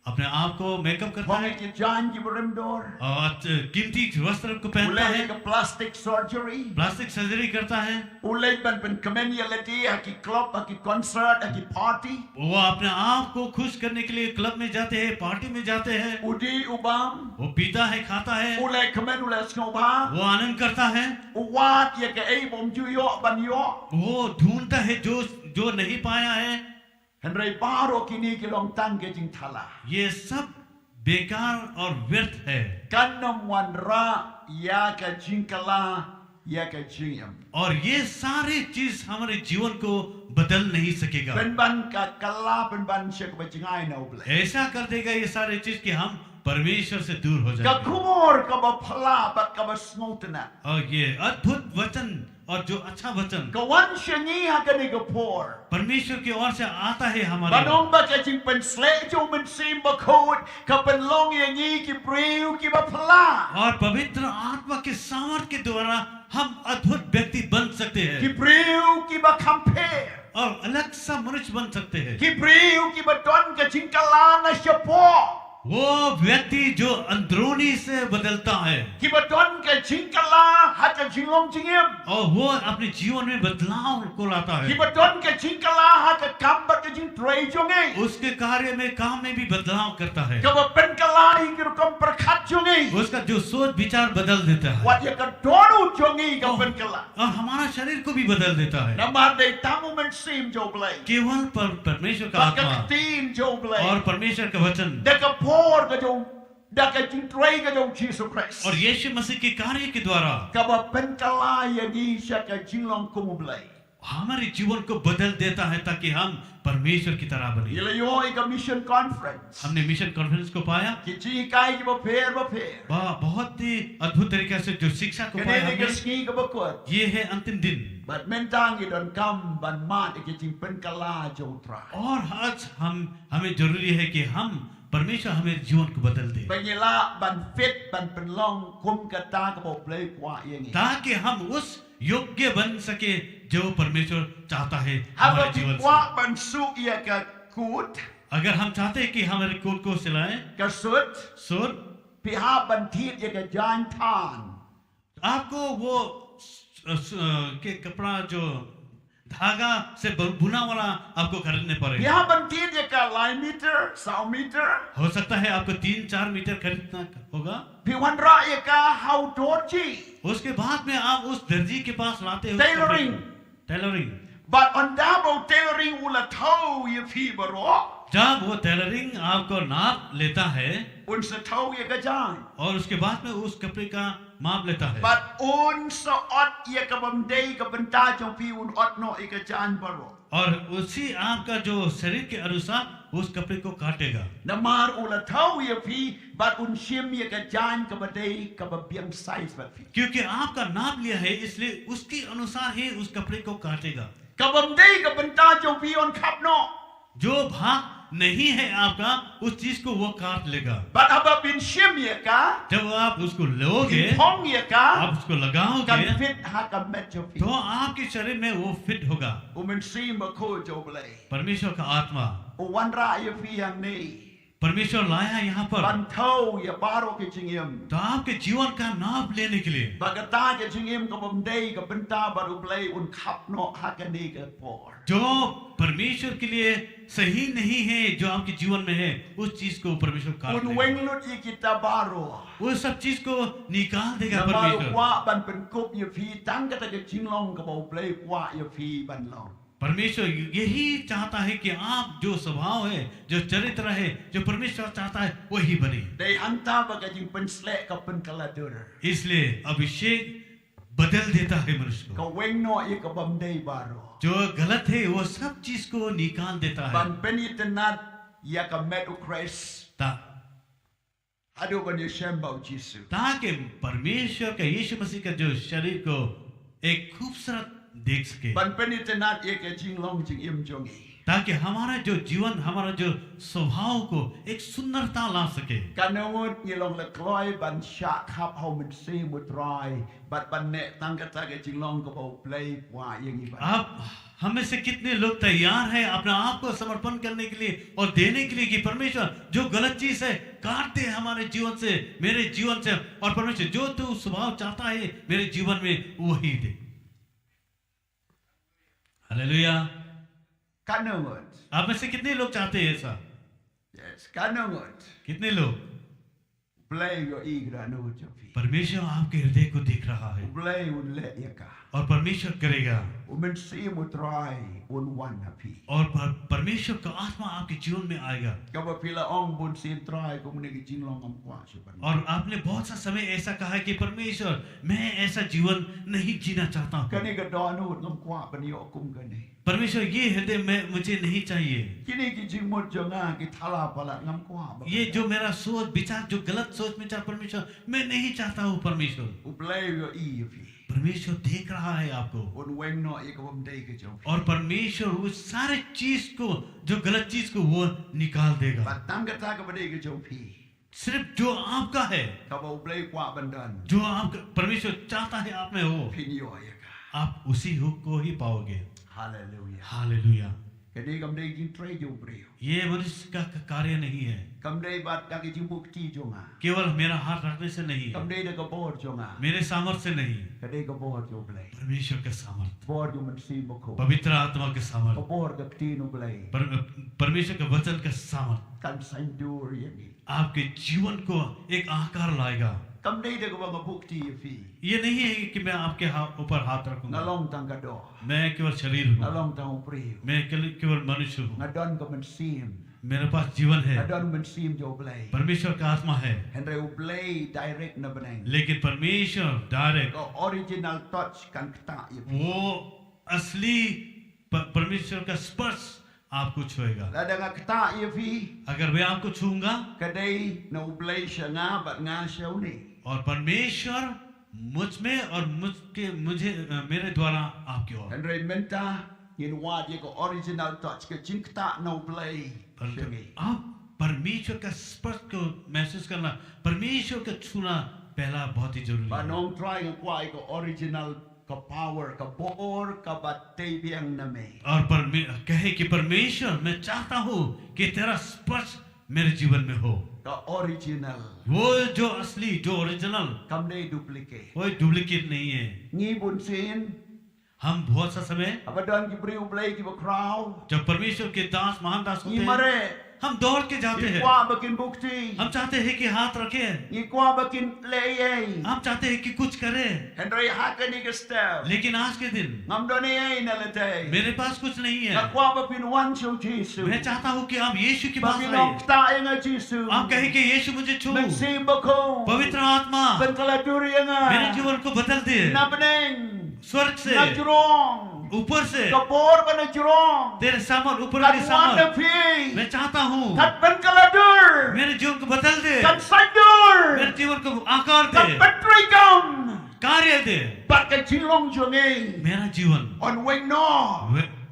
अपने आप को मेकअप करता Phong है ki jan ki berim dor. और कीमती वस्त्र को पहनता Ulay है, ka plastic surgery. Plastic surgery करता है। Ulay ban ben kamen yalati ha ki club ha ki concert ha ki party. वो अपने आप को खुश करने के लिए क्लब में जाते हैं, पार्टी में जाते हैं, Udi ubam. वो पीता है, खाता है, Ulay kamen ulay snowba. वो आनंद करता है, Uwat ya ka ay bom ju yo ban yo. वो ढूंढता है जो नहीं पाया है। Henry baro kini ki long tang ke jing thala. ये सब बेकार और व्यर्थ है Kanam wan ra ya ka jing kala ya ka jing. और ये सारे चीज हमारे जीवन को बदल नहीं सकेगा। Ben ban ka kala ben ban siya ka ba jingay na ublay. ऐसा कर देगा ये सारे चीज कि हम परमेश्वर से दूर हो Ka जाएंगे। kumor ka ba phala bat ka ba snotana. और ये अद्भुत वचन और जो अच्छा वचन Ka wan siya ni ha ka ni ka por. परमेश्वर की ओर से आता है हमारे Banong ba ka jing pen slek jo men sim ba khod ka pen long yang ni ki priu ki ba phala. और पवित्र आत्मा के सामर्थ के द्वारा हम अद्भुत व्यक्ति बन सकते हैं Ki priu ki ba compare. और अलग सा मनुष्य बन सकते हैं। Ki priu ki ba don ka jing kala na siya po. वो व्यक्ति जो अंदरूनी से बदलता है Ki ba don ka jing kala ha ka jing long jing im. और वो अपने जीवन में बदलाव को लाता Ki है, ba don ka jing kala ha ka kam ba ka jing trei jong ei. उसके कार्य में काम में भी बदलाव करता है, Ka ba pen kala hi ki ru kam perkhat jong ei. उसका जो सोच विचार बदल देता है Wat ya ka donu jong ei ka pen kala. और हमारा शरीर को भी बदल देता है। Namar de tamu men sim jo blay. केवल परमेश्वर का Ba ka आत्मा tin jo blay. और परमेश्वर का वचन Da ka por ka jo da ka jing trei ka jo Jesus Christ. और यीशु मसीह के कार्य के द्वारा Ka ba pen kala ya ni siya ka jing long kumu blay. हमारे जीवन को बदल देता है ताकि हम परमेश्वर की तरह बने। Ila yo ay ka mission conference. हमने मिशन कॉन्फ्रेंस को पाया, Ki ji kai ki ba per. बहुत ही अद्भुत तरीके से जो शिक्षा को पाया Kani ka हमने, ski ka ba kot. ये है अंतिम दिन। But mentang i don kam ban mat ki jing pen kala jo tra. और आज हमें जरूरी है कि हम परमेश्वर हमें जीवन को बदल दे Banyela ban fit ban pen long kum ka ta ka ba play kwa yang. ताकि हम उस योग्य बन सके जो परमेश्वर चाहता है Haba हमारे ti जीवन से। kwa ban su ya ka kut अगर हम चाहते हैं कि हमारे कोट को सिलाएं, ka sut सुर pi ha ban tit ya ka jan tan. आपको वो के कपड़ा जो धागा से बुना वाला आपको खरीदने Pi पड़ेगा। ha ban tit ya ka line meter, saw meter. हो सकता है आपको 3-4 मीटर खरीदना होगा। Pi wan ra ya ka how dorji. उसके बाद में आप उस दर्जी के पास लाते हो Tailoring. Tailoring. But on double tailoring ula tau ya pi baro. जब वो टेलरिंग आपको नाप लेता है Unsa tau ya ka jan. और उसके बाद में उस कपड़े का माप लेता है, But unsa ot ya ka bam day ka banta jong pi un ot no ya ka jan baro. और उसी आपका जो शरीर के अनुसार उस कपड़े को काटेगा। Namar ula tau ya pi but un shim ya ka jan ka ba day ka ba biang size ba pi. क्योंकि आपका नाप लिया है इसलिए उसके अनुसार ही उस कपड़े को काटेगा। Ka bam day ka banta jong pi on kap no. जो भाग नहीं है आपका उस चीज को वो काट लेगा। But aba bin shim ye ka. जब आप उसको लोगे, Pong ye ka. आप उसको लगाओगे, Kan fit ha kan met jo pi. तो आपके शरीर में वो फिट होगा। Umin sim ba ko jo blay. परमेश्वर का आत्मा, Wan ra ye fi yang ni. परमेश्वर लाया यहाँ पर Ban thau ye baro ke jingim. तो आपके जीवन का नाप लेने के लिए। Bagata ke jingim ka bom dei ka benta baru blay un khap no ha kan ni ka por. जो परमेश्वर के लिए सही नहीं है, जो आपके जीवन में है, उस चीज को परमेश्वर काट Un लेगा। weng lut ye kita baro. वो सब चीज को निकाल देगा Baru परमेश्वर। kwa ban pen kup ye fi tang ka ta ke jinglong ka bau blay kwa ye fi ban long. परमेश्वर यही चाहता है कि आप जो स्वभाव है, जो चरित्र है, जो परमेश्वर चाहता है वही बने। Dei anta ba ka jing pen slek ka pen kaladur. इसलिए अभिषेक बदल देता है मनुष्य Ka को। weng no ye ka bom dei baro. जो गलत है वो सब चीज को निकाल देता है Ban pen itenat ya ka met u Christ. Adu ban ye shembau Jesu. ताकि परमेश्वर का यीशु मसीह का जो शरीर को एक खूबसूरत देख सके, Ban pen itenat ye ka jinglong jing im jongi. ताकि हमारा जो जीवन, हमारा जो स्वभाव को एक सुंदरता ला सके। Kanawut ye long le kloi ban sha khap hau men se mut rai. Bat ban ne tang ka ta ke jinglong ka bau play wa ye ngi ban. आप हमें से कितने लोग तैयार हैं अपने आप को समर्पण करने के लिए और देने के लिए कि परमेश्वर जो गलत चीज है काट दे हमारे जीवन से, मेरे जीवन से, और परमेश्वर जो तू स्वभाव चाहता है मेरे जीवन में वही दे। हालेलुया। Kanawut. आप में से कितने लोग चाहते हैं ऐसा? Yes, kanawut. कितने लोग? Play yo igra no jofi. परमेश्वर आपके हृदय को देख रहा है Play un le ye ka. और परमेश्वर करेगा, Umen se mut rai un wan hapi. और परमेश्वर का आत्मा आपके जीवन में आएगा। Ka ba pila ong bun sin try ko mun ki jinglong am kwa su ban. और आपने बहुत सा समय ऐसा कहा है कि परमेश्वर मैं ऐसा जीवन नहीं जीना चाहता हूँ। Kani ka do no ngam kwa ban yo kum ka ni. परमेश्वर ये हृदय में मुझे नहीं चाहिए। Kini ki jing mut jonga ki thala pala ngam kwa. ये जो मेरा सोच विचार, जो गलत सोच विचार परमेश्वर मैं नहीं चाहता हूँ। परमेश्वर Play yo i fi. परमेश्वर देख रहा है आपको, Un weng no ye ka bom dei ke jofi. और परमेश्वर उस सारे चीज को, जो गलत चीज को वो निकाल देगा। Bat tang ka ta ka ba dei ke jofi. सिर्फ जो आपका है, Ka ba play kwa ban dan. जो आपका परमेश्वर चाहता है आप में हो, Pin yo ye ka. आप उसी हुक को ही पाओगे। Hallelujah. Hallelujah. Kadi kam dei jing try jo breo. ये मनुष्य का कार्य नहीं है, Kam dei bat ka ki jing bukti jonga. केवल मेरा हाथ रखने से नहीं Kam है, dei da ka bor jonga. मेरे सामर्थ्य से नहीं, Kadi ka bor jo play. परमेश्वर का सामर्थ्य, Bor jo man si mo ko. पवित्र आत्मा के Ka सामर्थ्य, bor ka ti no play. परमेश्वर के वचन का सामर्थ्य Kan sain dur ye ni. आपके जीवन को एक आकार लाएगा। Kam dei da ka ba bukti ye fi. ये नहीं है कि मैं आपके ऊपर हाथ रखूंगा, Ngalong tang ka do. मैं केवल शरीर हूँ, Ngalong tang breo. मैं केवल मनुष्य हूँ, Ngadon ka man sim. मेरे पास जीवन है, Ngadon man sim jo play. परमेश्वर का आत्मा है, Henry u play direct na banang. लेकिन परमेश्वर direct, Ka original touch kan kta ye fi. वो असली परमेश्वर का स्पर्श आपको छुएगा। La da nga kta ye fi. अगर मैं आपको छूंगा, Kadai na u play siya nga bat nga siya ni. और परमेश्वर मुझ में और मुझे मेरे द्वारा आपकी ओर, Henry menta yin wad ye ko original touch ke jing kta na u play. आप परमेश्वर का स्पर्श को महसूस करना, परमेश्वर का छूना पहला बहुत ही जरूरी Ba है। nong try ng kwai ko original ka power ka boor ka batay biyang na me. और कहे कि परमेश्वर मैं चाहता हूँ कि तेरा स्पर्श मेरे जीवन में हो, Ka original. वो जो असली, जो ओरिजिनल, Kam na duplicate. कोई डुप्लीकेट नहीं है। Ngi bun sin. हम बहुत सा समय Abadan ki briu play ki ba crowd. जब परमेश्वर के दास, महान दास होते Ngi हैं, mare. हम दौड़ के जाते हैं, Kwa bakin bukti. हम चाहते हैं कि हाथ रखे, Ngi kwa bakin leye. हम चाहते हैं कि कुछ करे, Henry haka ni ka step. लेकिन आज के दिन Ngam do ni ay na latay. मेरे पास कुछ नहीं है। Ka kwa bapin wan siya Jesu. मैं चाहता हूँ कि आप यीशु के पास Bakin आए, ang kta nga Jesu. आप कहे कि यीशु मुझे छू, Magsimba ko. पवित्र आत्मा Pagkaladuri nga. मेरे जीवन को बदल दे, Napaneng. स्वर्ग से, Najurong. ऊपर से, Kapor ba najurong. तेरे सामर, ऊपर वाली Katwan na सामर, pi. मैं चाहता हूँ Katpan kaladur. मेरे जीवन को बदल दे, Katsadur. मेरे जीवन को आकार दे, Katpatrikam. कार्य दे। Bakit silong jongi. मेरा जीवन On wing no.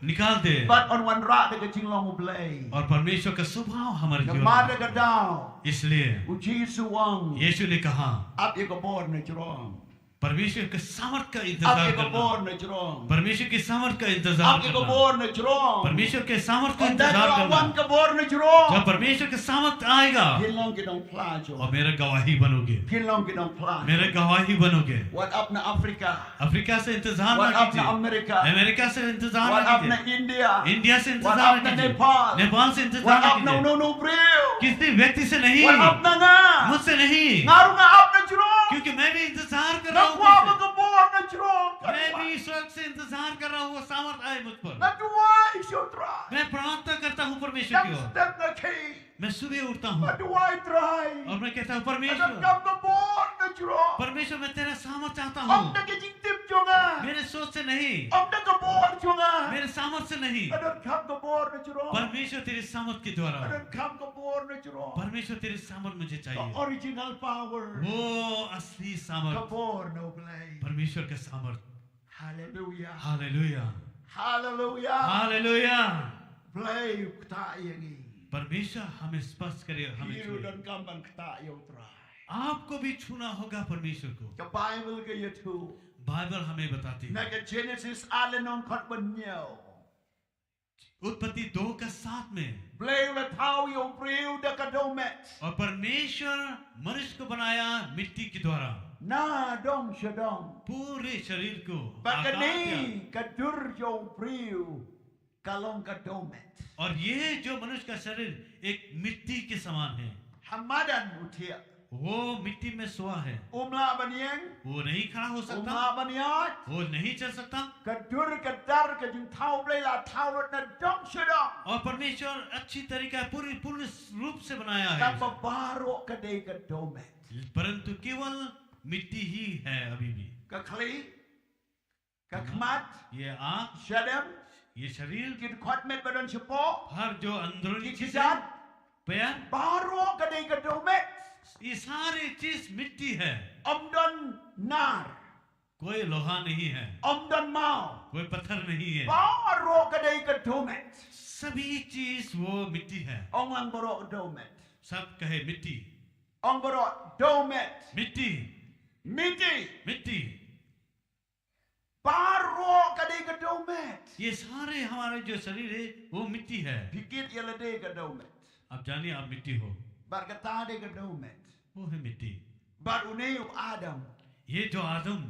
निकाल दे But on one rat the jing long play. और परमेश्वर का स्वभाव हमारे The जीवन mother में ga down. इसलिए Jesus wang. यीशु ने कहा Up you go born na jrong. परमेश्वर के सामर्थ का Up इंतजार you go करना born na jrong. परमेश्वर के सामर्थ का इंतजार Up you go करना born na jrong. परमेश्वर के सामर्थ का And that इंतजार one करना ka born na jrong. जब परमेश्वर के सामर्थ आएगा Pin long ki dong fly jo. और मेरा गवाही बनोगे Pin long ki dong fly. मेरा गवाही बनोगे What up na Africa? Africa से इंतजार What ना up na कीजिए America? अमेरिका से इंतजार What ना up na कीजिए India? इंडिया से What इंतजार up ना na कीजिए Nepal? नेपाल से इंतजार What ना up na कीजिए no brio? किसी व्यक्ति से नहीं What up na nga? मुझसे नहीं Ngaru nga up na jrong. क्योंकि मैं भी इंतजार कर रहा हूँ Nakwa तुझसे। ka born na jrong. मैं भी स्वर्ग से इंतजार कर रहा हूँ वो सामर्थ आए मुझ पर Na duwai so try. मैं प्रार्थना करता हूँ परमेश्वर की Yang ओर step na key. मैं सुबह उठता हूँ Na duwai try. और मैं कहता हूँ Ada परमेश्वर kam ka born na jrong. परमेश्वर मैं तेरा सामर्थ चाहता Om हूँ na ki jing tip jo nga. मेरे सोच से नहीं Om na ka born jo nga. मेरे सामर्थ से नहीं Ada kam ka born na jrong. परमेश्वर तेरे सामर्थ के द्वारा Ada kam ka born na jrong. परमेश्वर तेरे सामर्थ मुझे The चाहिए original power. वो असली Ka सामर्थ born no play. परमेश्वर का सामर्थ Hallelujah. Hallelujah Hallelujah. Hallelujah Play ta yangi. परमेश्वर हमें स्पर्श करे हमें Hiru छुए dan kamban ta yo try. आपको भी छूना होगा परमेश्वर को The Bible ga you too. Bible हमें बताती है Naga Genesis alenong kot banyo. उत्पत्ति 2:7 में Play la tau yo breu da kadomet. और परमेश्वर मनुष्य को बनाया मिट्टी के द्वारा Na dong shadong. पूरे शरीर को आकार दिया। Bagani kadur yo breu kalong kadomet. और ये जो मनुष्य का शरीर एक मिट्टी के समान है Hamadan utia. वो मिट्टी में सोआ है Umla banyeng. वो नहीं खड़ा हो सकता Umla banyat. वो नहीं चल सकता Kadur kadar ka jing tau play la tau lot na dong shadong. और परमेश्वर अच्छी तरीका पूरी पूर्ण रूप से बनाया है Ka babaro ka de kadomet. परंतु केवल मिट्टी ही है अभी भी Ka kli. Ka kmat. ये आँख Shadam. ये शरीर Kid kot met badan sipo. हर जो अंदरूनी Kid चीज kidat. पैर Baro ka de kadomet. ये सारी चीज मिट्टी है Omdon nar. कोई लोहा नहीं है Omdon mau. कोई पत्थर नहीं है Baro ka de kadomet. सभी चीज वो मिट्टी है Ong lang baro kadomet. सब कहे मिट्टी Ong baro domet. मिट्टी Miti. मिट्टी Baro ka de kadomet. ये सारे हमारे जो शरीर है वो मिट्टी है Pikit yala de kadomet. आप जानिए आप मिट्टी हो Bar kata de kadomet. वो है मिट्टी Bar uneu Adam. ये जो आदम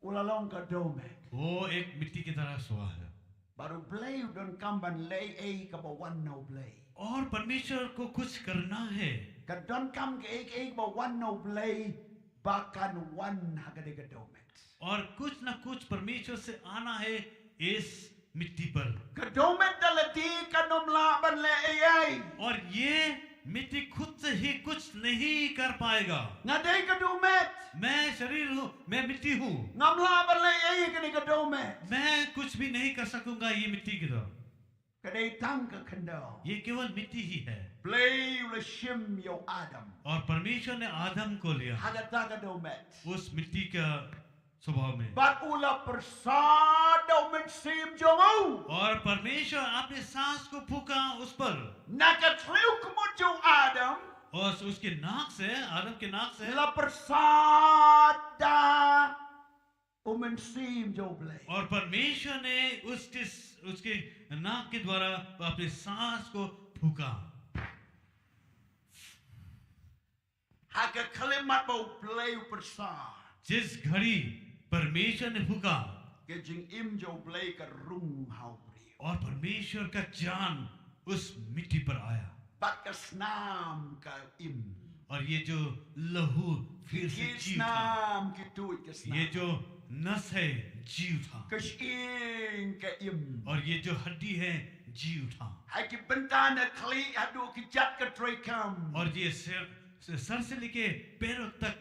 Ulalong kadomet. वो एक मिट्टी की तरह सोआ है Baru play don kamban lay e ka ba one no play. और परमेश्वर को कुछ करना है Ka don kam ke e ba one no play. Bakan one hagade kadomet. और कुछ ना कुछ परमेश्वर से आना है इस मिट्टी पर Kadomet dalati kanom laban le e. और ये मिट्टी खुद से ही कुछ नहीं कर पाएगा Ngade kadomet. मैं शरीर हूँ मैं मिट्टी हूँ Ngam laban le e kani kadomet. मैं कुछ भी नहीं कर सकूंगा ये मिट्टी की तरह Kadai tang ka kando. ये केवल मिट्टी ही है Play la shim yo Adam. और परमेश्वर ने आदम को लिया Hagata kadomet. उस मिट्टी का स्वभाव में But ula persado men sim jongu. और परमेश्वर अपने सांस को फूका उस पर Nakatliw kumujo Adam. और उसके नाक से आदम के नाक से La persada umen sim jo blay. और परमेश्वर ने उसके नाक के द्वारा अपने सांस को फूका Haka kalimat bo blay persad. जिस घड़ी परमेश्वर ने फूका Ke jing im jo blay ka rung hau bri. और परमेश्वर का जान उस मिट्टी पर आया Bat ka snam ka im. और ये जो लहू फिर से Ki जीव था snam ki tuit ka ये snam. जो नस है जीव था Ka shing ka im. और ये जो हड्डी है जीव था Hai ki bentana kli adu ki jat ka tray kam. और ये सर से लेके पैरों तक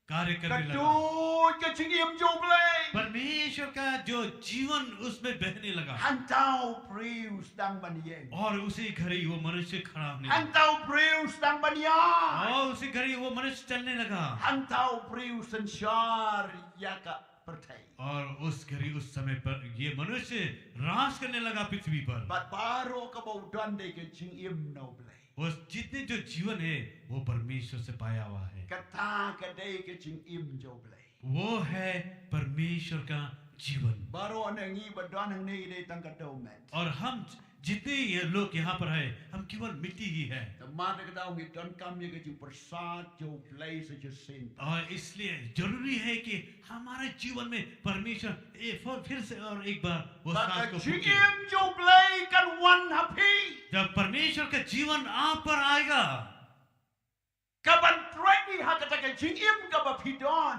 कार्य Ka करने लगा tuit ka jing im jo blay. परमेश्वर का जो जीवन उसमें बहने लगा Hantau prius dang banyeng. और उसी घड़ी वो मनुष्य खड़ा होने लगा Hantau prius dang banyang. और उसी घड़ी वो मनुष्य चलने लगा Hantau prius sensar yaka ประเทศ और उस घड़ी उस समय पर ये मनुष्य राज करने लगा पृथ्वी पर บัดบาโรกบดอนได้ก็จิงอิมโนเบล उस जितने जो जीवन है वो परमेश्वर से पाया हुआ है กตากะได้ก็จิงอิมโจเบล वो है परमेश्वर का जीवन บาโรอันนี้บดอนทางนี้ได้ตั้งกระโดม और हम जितने ये लोग यहाँ पर है हम केवल मिट्टी ही है แต่มาได้ก็ดาวมีตอนกำยังก็จิงประสาทโจเบลसे जो सेन और इसलिए जरूरी है कि हमारे जीवन में परमेश्वर फिर से और एक बार वो บัด सांस को จิง फूके। อิมโจเบลกันวันฮับพี जब परमेश्वर का जीवन आप पर आएगा กับบันเทรนี่ฮักกะตะกะจิงอิมกับพี่ดอน